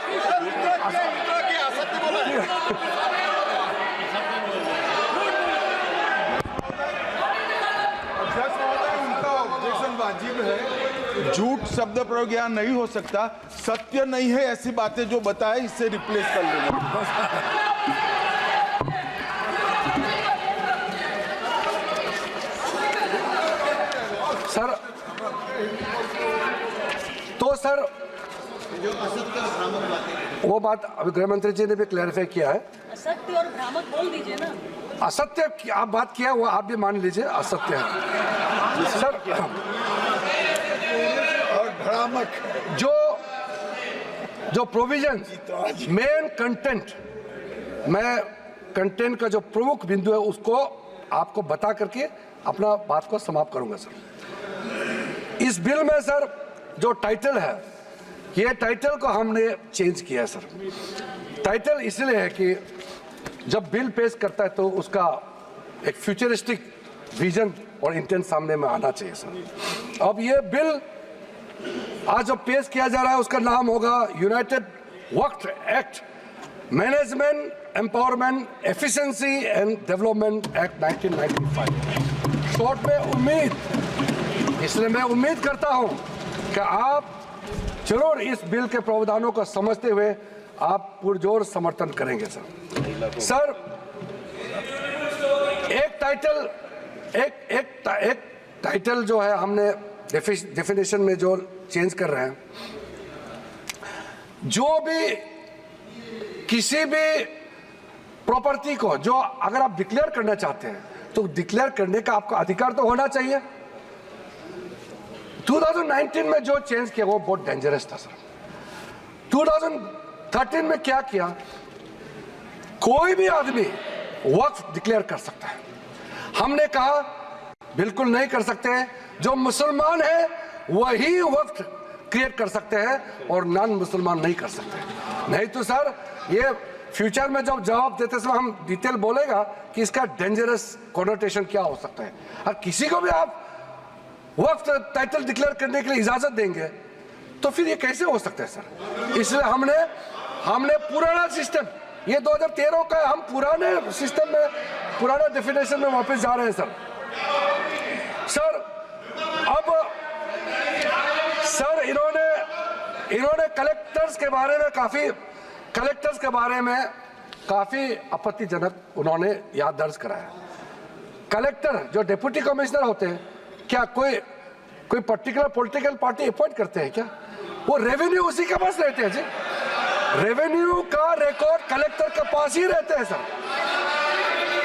वाजिब है। झूठ शब्द प्रयोग यहाँ नहीं हो सकता, सत्य नहीं है ऐसी बातें जो बताए इससे रिप्लेस कर लेंगे। सर तो सर वो बात अभी गृह मंत्री जी ने भी क्लैरिफाई किया है, असत्य और भ्रामक बोल दीजिए ना। असत्य की आप बात किया वो आप भी मान लीजिए असत्य है सर। और भ्रामक जो प्रोविजन मेन कंटेंट का जो प्रमुख बिंदु है उसको आपको बता करके अपना बात को समाप्त करूंगा सर। इस बिल में सर जो टाइटल है ये टाइटल को हमने चेंज किया है सर। टाइटल इसलिए है कि जब बिल पेश करता है तो उसका एक फ्यूचरिस्टिक विजन और इंटेंट सामने में आना चाहिए सर। अब ये बिल आज जो पेश किया जा रहा है उसका नाम होगा United Waqf act management empowerment efficiency and development act 1995। Short में उम्मीद, इसलिए मैं उम्मीद करता हूं कि आप जरूर इस बिल के प्रावधानों को समझते हुए आप पुरजोर समर्थन करेंगे सर। एक टाइटल जो है हमने डेफिनेशन में जो चेंज कर रहे हैं, जो भी किसी भी प्रॉपर्टी को जो अगर आप डिक्लेयर करना चाहते हैं तो डिक्लेयर करने का आपका अधिकार तो होना चाहिए। 2019 में जो चेंज किया वो बहुत डेंजरस था सर। 2013 में क्या किया, कोई भी आदमी वक्फ डिक्लेयर कर सकता है। हमने कहा बिल्कुल नहीं कर सकते हैं, जो मुसलमान है वही वक्फ क्रिएट कर सकते हैं और नॉन मुसलमान नहीं कर सकते। नहीं तो सर ये फ्यूचर में जब जवाब देते समय हम डिटेल बोलेगा कि इसका डेंजरस कोनोटेशन क्या हो सकता है। और किसी को भी आप वक्फ टाइटल डिक्लेयर करने के लिए इजाजत देंगे तो फिर ये कैसे हो सकता है सर। इसलिए हमने पुराना सिस्टम ये 2013 का है, हम पुराने सिस्टम में, पुराने डेफिनेशन में वापस जा रहे हैं सर। अब सर इन्होंने कलेक्टर्स के बारे में काफी आपत्तिजनक उन्होंने याद दर्ज कराया। कलेक्टर जो डिप्टी कमिश्नर होते हैं, क्या कोई पर्टिकुलर पॉलिटिकल पार्टी अपॉइंट करते हैं क्या? वो रेवेन्यू उसी के पास रहते हैं जी। रेवेन्यू का रिकॉर्ड कलेक्टर के पास ही रहते हैं सर।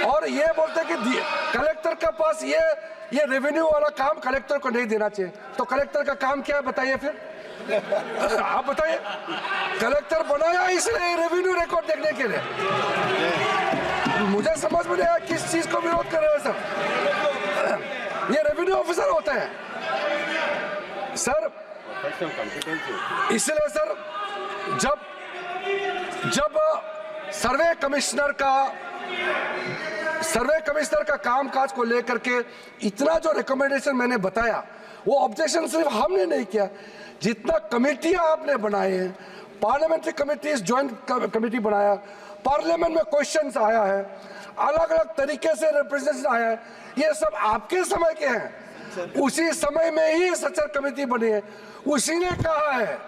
और ये बोलते हैं कि कलेक्टर के पास ये रेवेन्यू वाला काम कलेक्टर को नहीं देना चाहिए। तो कलेक्टर का काम क्या है बताइए फिर? आप बताइए। कलेक्टर बनाया इसलिए रेवेन्यू रिकॉर्ड देखने के लिए। मुझे समझ में नहीं आया किस चीज को विरोध कर रहे हैं सर। ये रेवेन्यू ऑफिसर होते हैं सर। इसलिए सर जब सर्वे कमिश्नर का कामकाज को लेकर के इतना जो रिकमेंडेशन मैंने बताया, वो ऑब्जेक्शन सिर्फ हमने नहीं किया, जितना कमेटियां आपने बनाए हैं, पार्लियामेंट्री कमेटीज, ज्वाइंट कमेटी बनाया, पार्लियामेंट में क्वेश्चंस आया है, अलग अलग तरीके से रिप्रेजेंटेशन आया है, ये सब आपके समय के हैं। उसी समय में ही सचर कमेटी बनी है। उसी ने कहा है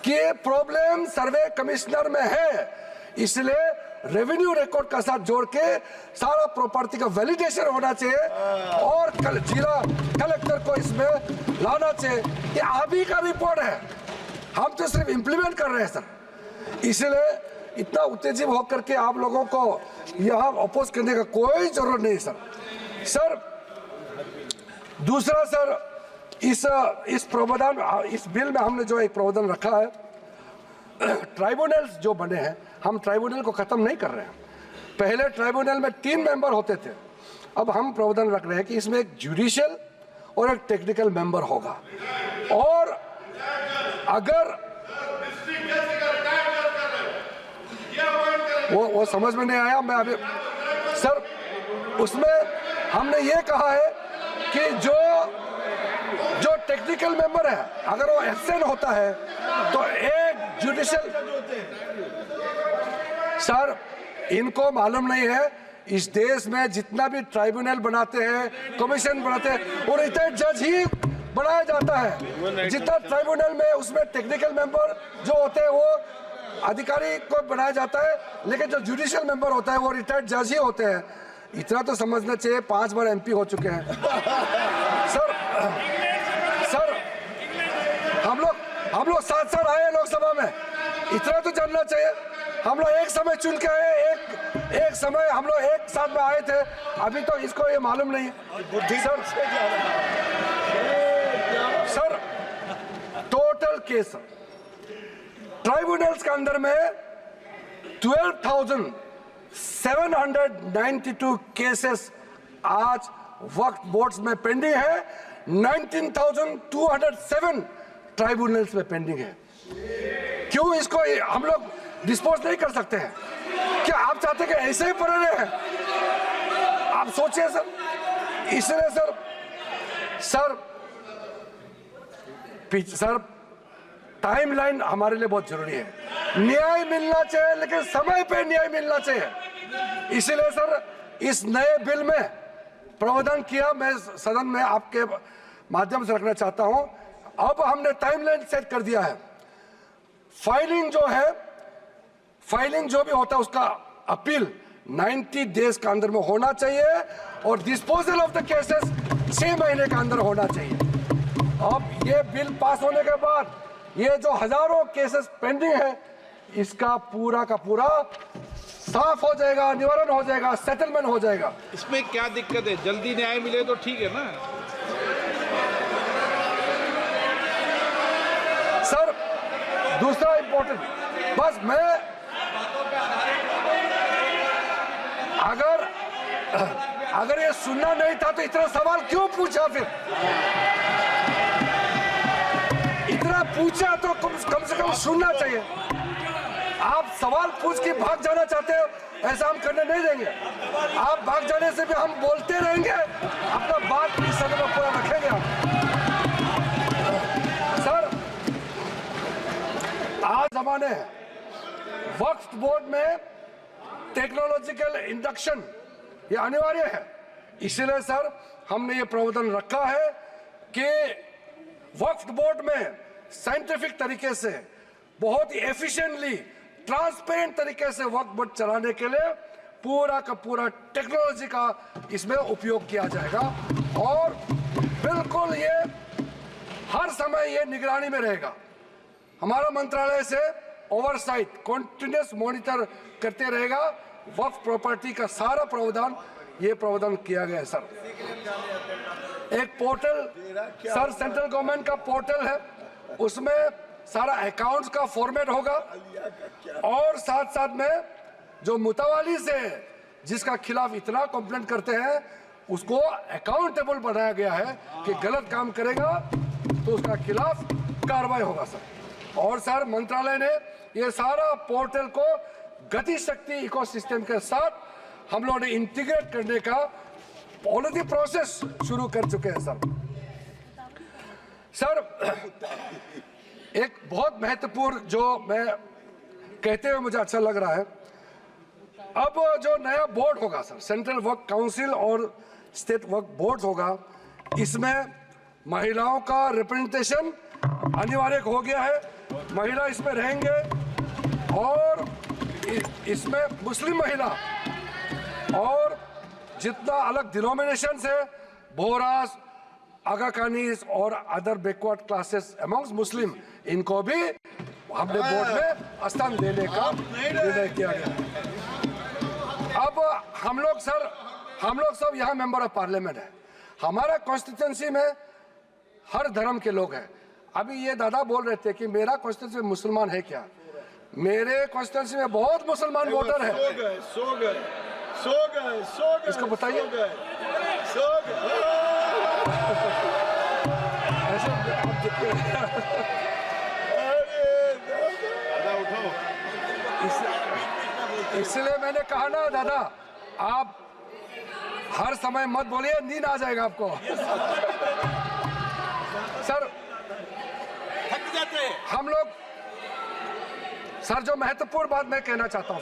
कि प्रॉब्लम सर्वे कमिश्नर में है, इसलिए रेवेन्यू रिकॉर्ड का साथ जोड़ के सारा प्रॉपर्टी का वैलिडेशन होना चाहिए और जिला कलेक्टर को इसमें लाना चाहिए। ये आप ही का रिपोर्ट है, हम तो सिर्फ इंप्लीमेंट कर रहे हैं सर। इसलिए इतना उत्तेजित होकर के आप लोगों को यहाँ अपोज करने का कोई जरूरत नहीं सर। दूसरा सर, इस प्रावधान, इस बिल में हमने जो एक प्रावधान रखा है, ट्राइब्यूनल्स जो बने हैं, हम ट्राइब्यूनल को खत्म नहीं कर रहे हैं। पहले ट्राइब्यूनल में 3 मेंबर होते थे, अब हम प्रावधान रख रहे हैं कि इसमें एक जुडिशियल और एक टेक्निकल मेंबर होगा। और अगर वो समझ में नहीं आया, मैं अभी सर उसमें हमने ये कहा है कि जो टेक्निकल मेंबर है, अगर वो एब्सेंट होता है तो एक जुडिशियल, सर इनको मालूम नहीं है इस देश में जितना भी ट्राइब्यूनल बनाते हैं, कमीशन बनाते हैं, वो रिटायर्ड जज ही बनाया जाता है। जितना ट्राइब्यूनल में उसमें टेक्निकल मेंबर जो होते हैं वो अधिकारी को बनाया जाता है, लेकिन जो जुडिशियल मेंबर होता है वो रिटायर्ड जज ही होते हैं। इतना तो समझना चाहिए, 5 बार MP हो चुके हैं सर। हम लोग साथ आए लोकसभा में, इतना तो जानना चाहिए। हम लोग एक समय चुन के आए, एक समय हम लोग एक साथ में आए थे, अभी तो इसको ये मालूम नहीं सर। टोटल केस ट्राइब्यूनल्स के अंदर में 12,792 केसेस आज वक्फ बोर्ड्स में पेंडिंग है, 19,207 ट्राइब्यूनल्स में पेंडिंग है। क्यों इसको हम लोग डिस्पोज नहीं कर सकते हैं? क्या आप चाहते हैं कि ऐसे ही पड़े रहे? आप सोचिए सर। इसलिए सर टाइमलाइन हमारे लिए बहुत जरूरी है। न्याय मिलना चाहिए, लेकिन समय पे न्याय मिलना चाहिए। इसलिए सर इस नए बिल में प्रावधान किया, मैं सदन में आपके माध्यम से रखना चाहता हूं। अब हमने टाइमलाइन सेट कर दिया है। फाइलिंग जो भी होता है उसका अपील 90 डेज के अंदर में होना चाहिए और डिस्पोजल ऑफ द केसेस 6 महीने के अंदर होना चाहिए। अब ये बिल पास होने के बाद ये जो हजारों केसेस पेंडिंग है, इसका पूरा का पूरा साफ हो जाएगा, निवारण हो जाएगा, सेटलमेंट हो जाएगा। इसमें क्या दिक्कत है? जल्दी न्याय मिले तो ठीक है ना सर। दूसरा इंपॉर्टेंट, बस मैं अगर ये सुनना नहीं था तो इतना सवाल क्यों पूछा? फिर इतना पूछा तो कम से कम सुनना चाहिए। आप सवाल पूछ के भाग जाना चाहते हो, ऐसा हम करने नहीं देंगे। आप भाग जाने से भी हम बोलते रहेंगे, अपना बात इस सदन में पूरा रखेंगे हम। सर आज जमाने हैं, वक्फ बोर्ड में टेक्नोलॉजिकल इंडक्शन ये अनिवार्य है। इसलिए सर हमने ये प्रावधान रखा है कि वक्फ बोर्ड में साइंटिफिक तरीके से बहुत ही एफिशिएंटली ट्रांसपेरेंट तरीके से वक्फ बोर्ड चलाने के लिए पूरा का पूरा टेक्नोलॉजी का इसमें उपयोग किया जाएगा और बिल्कुल ये हर समय ये निगरानी में रहेगा। हमारा मंत्रालय से ओवरसाइट कंटिन्यूस मॉनिटर करते रहेगा। वक्फ प्रॉपर्टी का सारा प्रावधान ये प्रावधान किया गया है सर। एक पोर्टल सर सेंट्रल गवर्नमेंट का पोर्टल है, उसमें सारा अकाउंट्स का फॉर्मेट होगा और साथ साथ में जो मुतवाली से जिसका खिलाफ इतना कंप्लेंट करते हैं उसको अकाउंटेबल बनाया गया है कि गलत काम करेगा तो उसका खिलाफ कार्रवाई होगा सर। और सर मंत्रालय ने ये सारा पोर्टल को गति शक्ति इकोसिस्टम के साथ हम लोगों ने इंटीग्रेट करने का पॉलिसी प्रोसेस शुरू कर चुके हैं सर। सर एक बहुत महत्वपूर्ण जो मैं कहते हुए मुझे अच्छा लग रहा है, अब जो नया बोर्ड होगा सर सेंट्रल वक्फ काउंसिल और स्टेट वक्फ बोर्ड होगा, इसमें महिलाओं का रिप्रेजेंटेशन अनिवार्य हो गया है। महिला इसमें रहेंगे और इसमें मुस्लिम महिला और जितना अलग डिनोमिनेशंस है बोरास आगा खानीज और अदर बैकवर्ड क्लासेस अमंग्स मुस्लिम, इनको भी हमने बोर्ड में स्थान देने का निर्णय किया गया। अब हम लोग सब यहाँ मेंबर ऑफ पार्लियामेंट है। हमारा कॉन्स्टिट्यूंसी में हर धर्म के लोग हैं। अभी ये दादा बोल रहे थे कि मेरा कॉन्स्टिट्यूंसी में मुसलमान है क्या? मेरे कॉन्स्टिट्यूंसी में बहुत मुसलमान वोटर है। इसको बताइए। इसलिए मैंने कहा ना दादा, आप हर समय मत बोलिए, नींद आ जाएगा आपको। सर थक जाते हैं हम लोग। सर जो महत्वपूर्ण बात मैं कहना चाहता हूं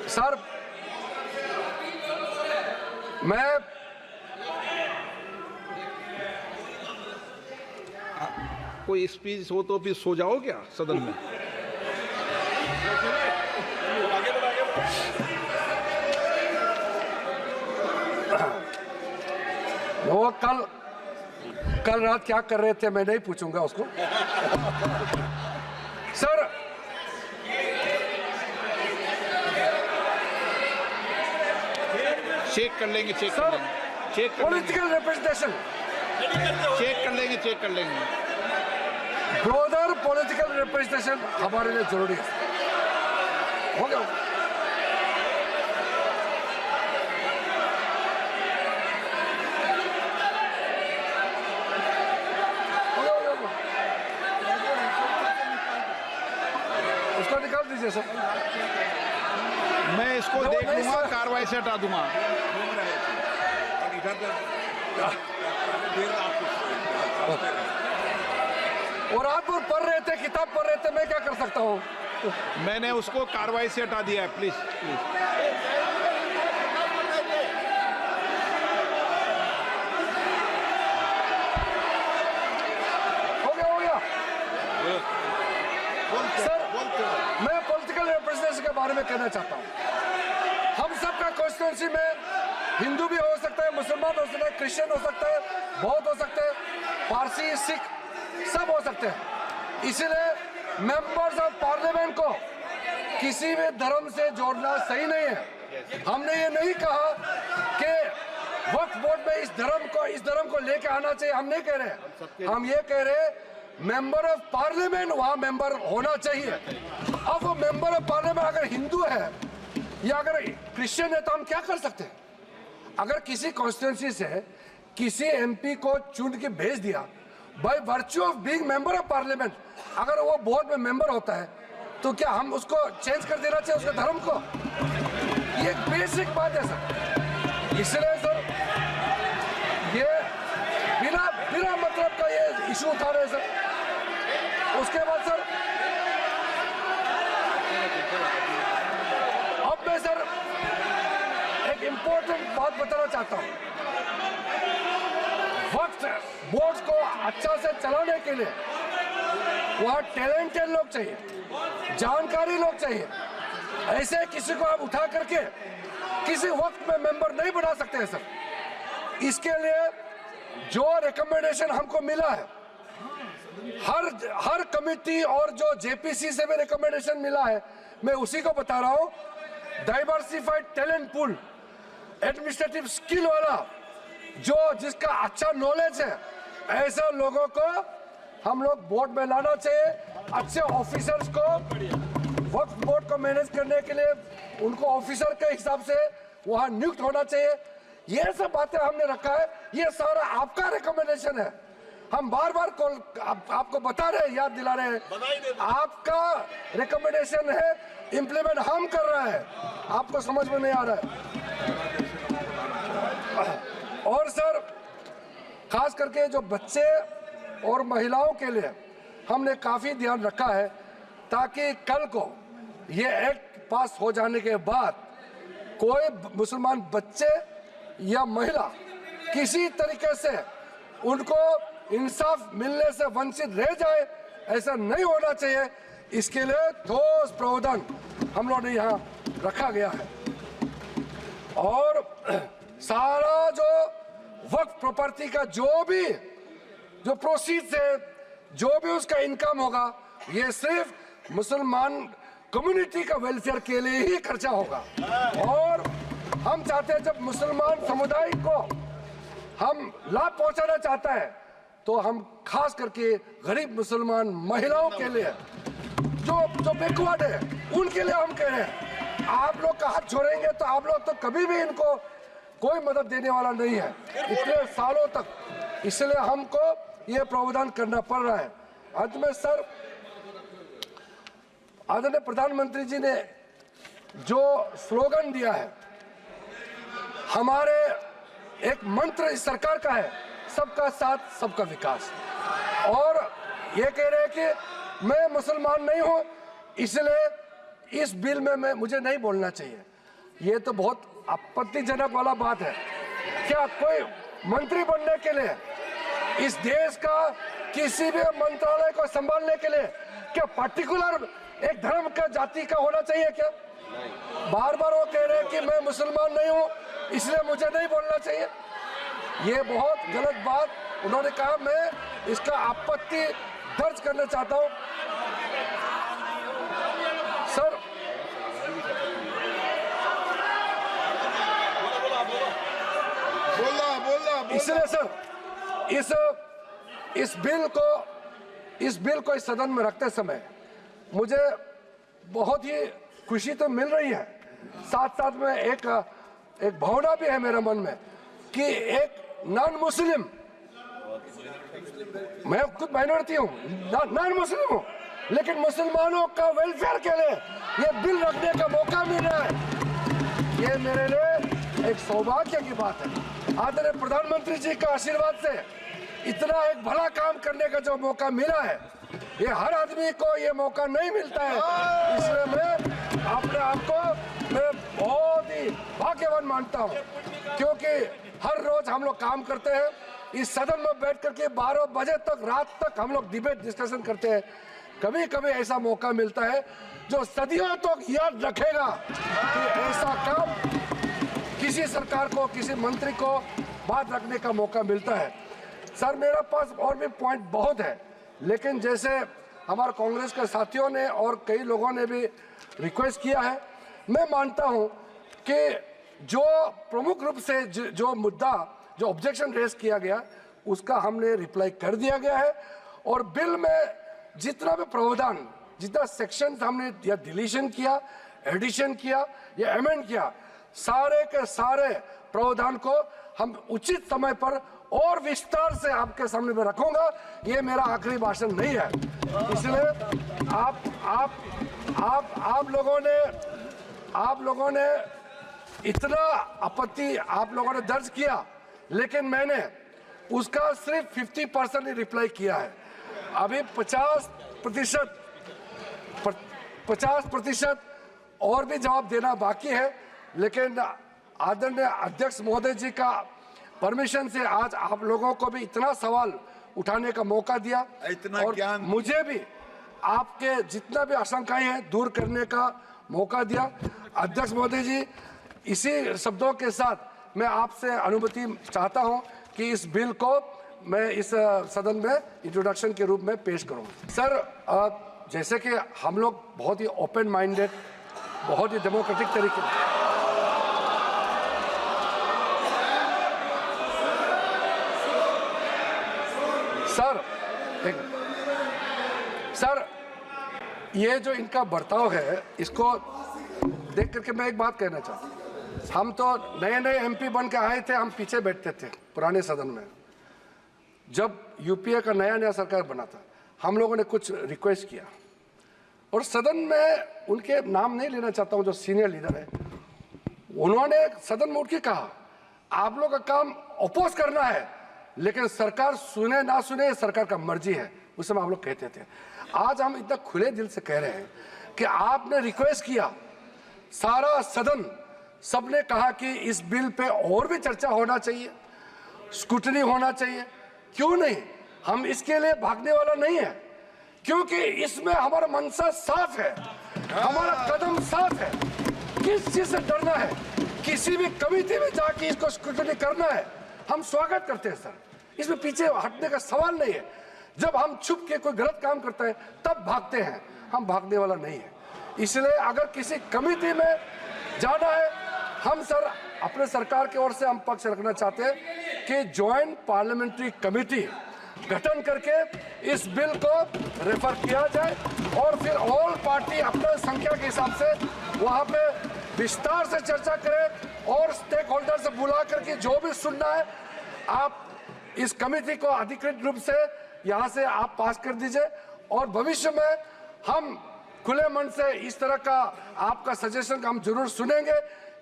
सर मैं कोई स्पीच हो तो फिर सो जाओ क्या सदन में? वो कल रात क्या कर रहे थे मैं नहीं पूछूंगा उसको। सर चेक कर लेंगे, पॉलिटिकल रिप्रेजेंटेशन चेक कर लेंगे। ब्रोदर पॉलिटिकल रिप्रेजेंटेशन हमारे लिए जरूरी है। हो गया उसको निकाल दीजिए सर। मैं इसको देख लूंगा, कार्रवाई से हटा दूंगा। और रात भर पढ़ रहे थे, किताब पढ़ रहे थे, मैं क्या कर सकता हूँ? मैंने उसको कार्रवाई से हटा दिया है। प्लीज हो गया सर। मैं पॉलिटिकल रिप्रेजेंटेशन के बारे में कहना चाहता हूँ। हम सबका कॉन्स्टिट्यूंसी में हिंदू भी हो सकता है, मुसलमान हो सकता है, क्रिश्चियन हो सकता है, बौद्ध हो सकते हैं, पारसी, सिख सब हो सकते हैं। इसलिए मेंबर्स ऑफ पार्लियामेंट को किसी भी धर्म से जोड़ना सही नहीं है। हमने ये नहीं कहा कि वक्फ बोर्ड में इस धर्म को लेके आना चाहिए, हम नहीं कह रहे। हम ये कह रहे मेंबर ऑफ पार्लियामेंट वहां मेंबर होना चाहिए। अब वो मेंबर ऑफ पार्लियामेंट अगर हिंदू है या अगर क्रिश्चियन है तो हम क्या कर सकते हैं? अगर किसी कॉन्स्टिट्यूंसी से किसी एमपी को चुन के भेज दिया by virtue of being member of parliament, अगर वो बोर्ड में मेंबर होता है तो क्या हम उसको चेंज कर देना चाहिए उसके धर्म को? ये बेसिक बात है सर। इसलिए सर ये बिना मतलब का ये इशू उठा रहे सर। उसके बाद सर सर एक इंपॉर्टेंट बात बताना चाहता हूं। वक्त बोर्ड को अच्छा से चलाने के लिए वहां टैलेंटेड लोग चाहिए, जानकारी लोग चाहिए। ऐसे किसी को आप उठा करके किसी वक्त में मेंबर नहीं बना सकते हैं सर। इसके लिए जो रिकमेंडेशन हमको मिला है, हर कमिटी और जो जेपीसी से भी रिकमेंडेशन मिला है, मैं उसी को बता रहा हूं। Diversified talent pool, administrative skill वाला, जो जिसका अच्छा नॉलेज है, ऐसे लोगों को हम लोग बोर्ड में लाना चाहिए। अच्छे ऑफिसर्स को वक्त बोर्ड को मैनेज करने के लिए उनको ऑफिसर के हिसाब से वहां नियुक्त होना चाहिए। ये सब बातें हमने रखा है, ये सारा आपका रिकमेंडेशन है। हम बार बार आपको बता रहे हैं, याद दिला रहे हैं, आपका रिकमेंडेशन है, इंप्लीमेंट हम कर रहे हैं, आपको समझ में नहीं आ रहा है। और सर खास करके जो बच्चे और महिलाओं के लिए हमने काफी ध्यान रखा है, ताकि कल को ये एक्ट पास हो जाने के बाद कोई मुसलमान बच्चे या महिला किसी तरीके से उनको इंसाफ मिलने से वंचित रह जाए, ऐसा नहीं होना चाहिए। इसके लिए ठोस प्रावधान हम लोगों ने यहाँ रखा गया है। और सारा जो वक्फ प्रॉपर्टी का जो प्रोसीड्स है, जो भी उसका इनकम होगा, ये सिर्फ मुसलमान कम्युनिटी का वेलफेयर के लिए ही खर्चा होगा। और हम चाहते हैं, जब मुसलमान समुदाय को हम लाभ पहुंचाना चाहता है, तो हम खास करके गरीब मुसलमान महिलाओं के लिए जो बैकवर्ड है, उनके लिए हम कह रहे हैं, आप लोग का हाथ छोड़ेंगे तो आप लोग तो कभी भी इनको कोई मदद देने वाला नहीं है इतने सालों तक। इसलिए हमको ये प्रावधान करना पड़ रहा है। अंत में सर, आदरणीय प्रधानमंत्री जी ने जो स्लोगन दिया है, हमारे एक मंत्र इस सरकार का है, सबका साथ सबका विकास। और ये कह रहे हैं कि मैं मुसलमान नहीं हूं, इसलिए इस बिल में मुझे नहीं बोलना चाहिए। ये तो बहुत आपत्तिजनक वाला बात है। क्या कोई मंत्री बनने के लिए, इस देश का किसी भी मंत्रालय को संभालने के लिए, क्या पर्टिकुलर एक धर्म का, जाति का होना चाहिए क्या? बार बार वो कह रहे हैं कि मैं मुसलमान नहीं हूं, इसलिए मुझे नहीं बोलना चाहिए। ये बहुत गलत बात उन्होंने कहा। मैं इसका आपत्ति दर्ज करना चाहता हूं। सर, बोला इसलिए सर इस बिल को इस सदन में रखते समय मुझे बहुत ही खुशी तो मिल रही है, साथ साथ में एक भावना भी है मेरे मन में कि एक नॉन मुस्लिम, मैं खुद माइनॉरिटी हूँ, नॉन मुस्लिम हूँ, लेकिन मुसलमानों का वेलफेयर के लिए ये बिल रखने का मौका मिल रहा है। ये मेरे लिए एक सौभाग्य की बात है। आदरणीय प्रधानमंत्री जी का आशीर्वाद से इतना एक भला काम करने का जो मौका मिला है, ये हर आदमी को ये मौका नहीं मिलता है। इसलिए मैं अपने आप को मैं बहुत ही भाग्यवान मानता हूँ, क्योंकि हर रोज हम लोग काम करते हैं, इस सदन में बैठ करके 12 बजे तक, रात तक हम लोग डिबेट डिस्कशन करते हैं। कभी कभी ऐसा मौका मिलता है जो सदियों तक याद रखेगा कि ऐसा काम किसी सरकार को, किसी मंत्री को बात रखने का मौका मिलता है। सर, मेरे पास और भी पॉइंट बहुत है, लेकिन जैसे हमारे कांग्रेस के साथियों ने और कई लोगों ने भी रिक्वेस्ट किया है, मैं मानता हूं कि जो प्रमुख रूप से जो मुद्दा, जो ऑब्जेक्शन रेज किया गया, उसका हमने रिप्लाई कर दिया गया है। और बिल में जितना भी प्रावधान, जितना सेक्शन हमने या डिलीशन किया, एडिशन किया या अमेंड किया, सारे के सारे प्रावधान को हम उचित समय पर और विस्तार से आपके सामने में रखूंगा। ये मेरा आखिरी भाषण नहीं है। इसलिए आप लोगों ने इतना आपत्ति आप लोगों ने दर्ज किया, लेकिन मैंने उसका सिर्फ 50% ही रिप्लाई किया है। अभी 50% और भी जवाब देना बाकी है, लेकिन आदरणीय अध्यक्ष महोदय जी का परमिशन से आज आप लोगों को भी इतना सवाल उठाने का मौका दिया इतना और ज्ञान मुझे भी आपके जितना भी आशंकाएं हैं दूर करने का मौका दिया। अध्यक्ष महोदय जी, इसी शब्दों के साथ मैं आपसे अनुमति चाहता हूं कि इस बिल को मैं इस सदन में इंट्रोडक्शन के रूप में पेश करूं। सर, जैसे कि हम लोग बहुत ही ओपन माइंडेड, बहुत ही डेमोक्रेटिक तरीके सर, ये जो इनका बर्ताव है, इसको देख करके मैं एक बात कहना चाहता हूँ। हम तो नए एमपी बन के आए थे, हम पीछे बैठते थे पुराने सदन में। जब यूपीए का नया सरकार बना था, हम लोगों ने कुछ रिक्वेस्ट किया और सदन में उनके नाम नहीं लेना चाहता हूँ, जो सीनियर लीडर है, उन्होंने सदन में उठ के कहा आप लोग का काम अपोज करना है, लेकिन सरकार सुने ना सुने सरकार का मर्जी है। उस समय आप लोग कहते थे। आज हम इतना खुले दिल से कह रहे हैं कि आपने रिक्वेस्ट किया, सारा सदन सबने कहा कि इस बिल पे और भी चर्चा होना चाहिए, स्क्रूटनी होना चाहिए। क्यों नहीं? हम इसके लिए भागने वाला नहीं है, क्योंकि इसमें हमारा मंशा साफ है, हमारा कदम साफ है। किस चीज से डरना है? किसी भी कमेटी में जाके इसको स्क्रूटनी करना है, हम स्वागत करते हैं सर, इसमें पीछे हटने का सवाल नहीं है। जब हम छुप के कोई गलत काम करते हैं तब भागते हैं, हम भागने वाला नहीं है। इसलिए अगर किसी कमेटी में जाना है, हम सर अपने सरकार की ओर से हम पक्ष रखना चाहते हैं कि ज्वाइंट पार्लियामेंट्री कमेटी गठन करके इस बिल को रेफर किया जाए और फिर ऑल पार्टी अपने संख्या के हिसाब से वहां पे विस्तार से चर्चा करें और स्टेक होल्डर से बुला करके जो भी सुनना है आप इस कमेटी को अधिकृत रूप से यहाँ से आप पास कर दीजिए और भविष्य में हम खुले मन से इस तरह का आपका सजेशन हम जरूर सुनेंगे,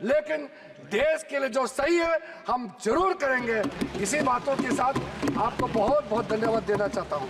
लेकिन देश के लिए जो सही है हम जरूर करेंगे। इसी बातों के साथ आपको बहुत बहुत धन्यवाद देना चाहता हूँ।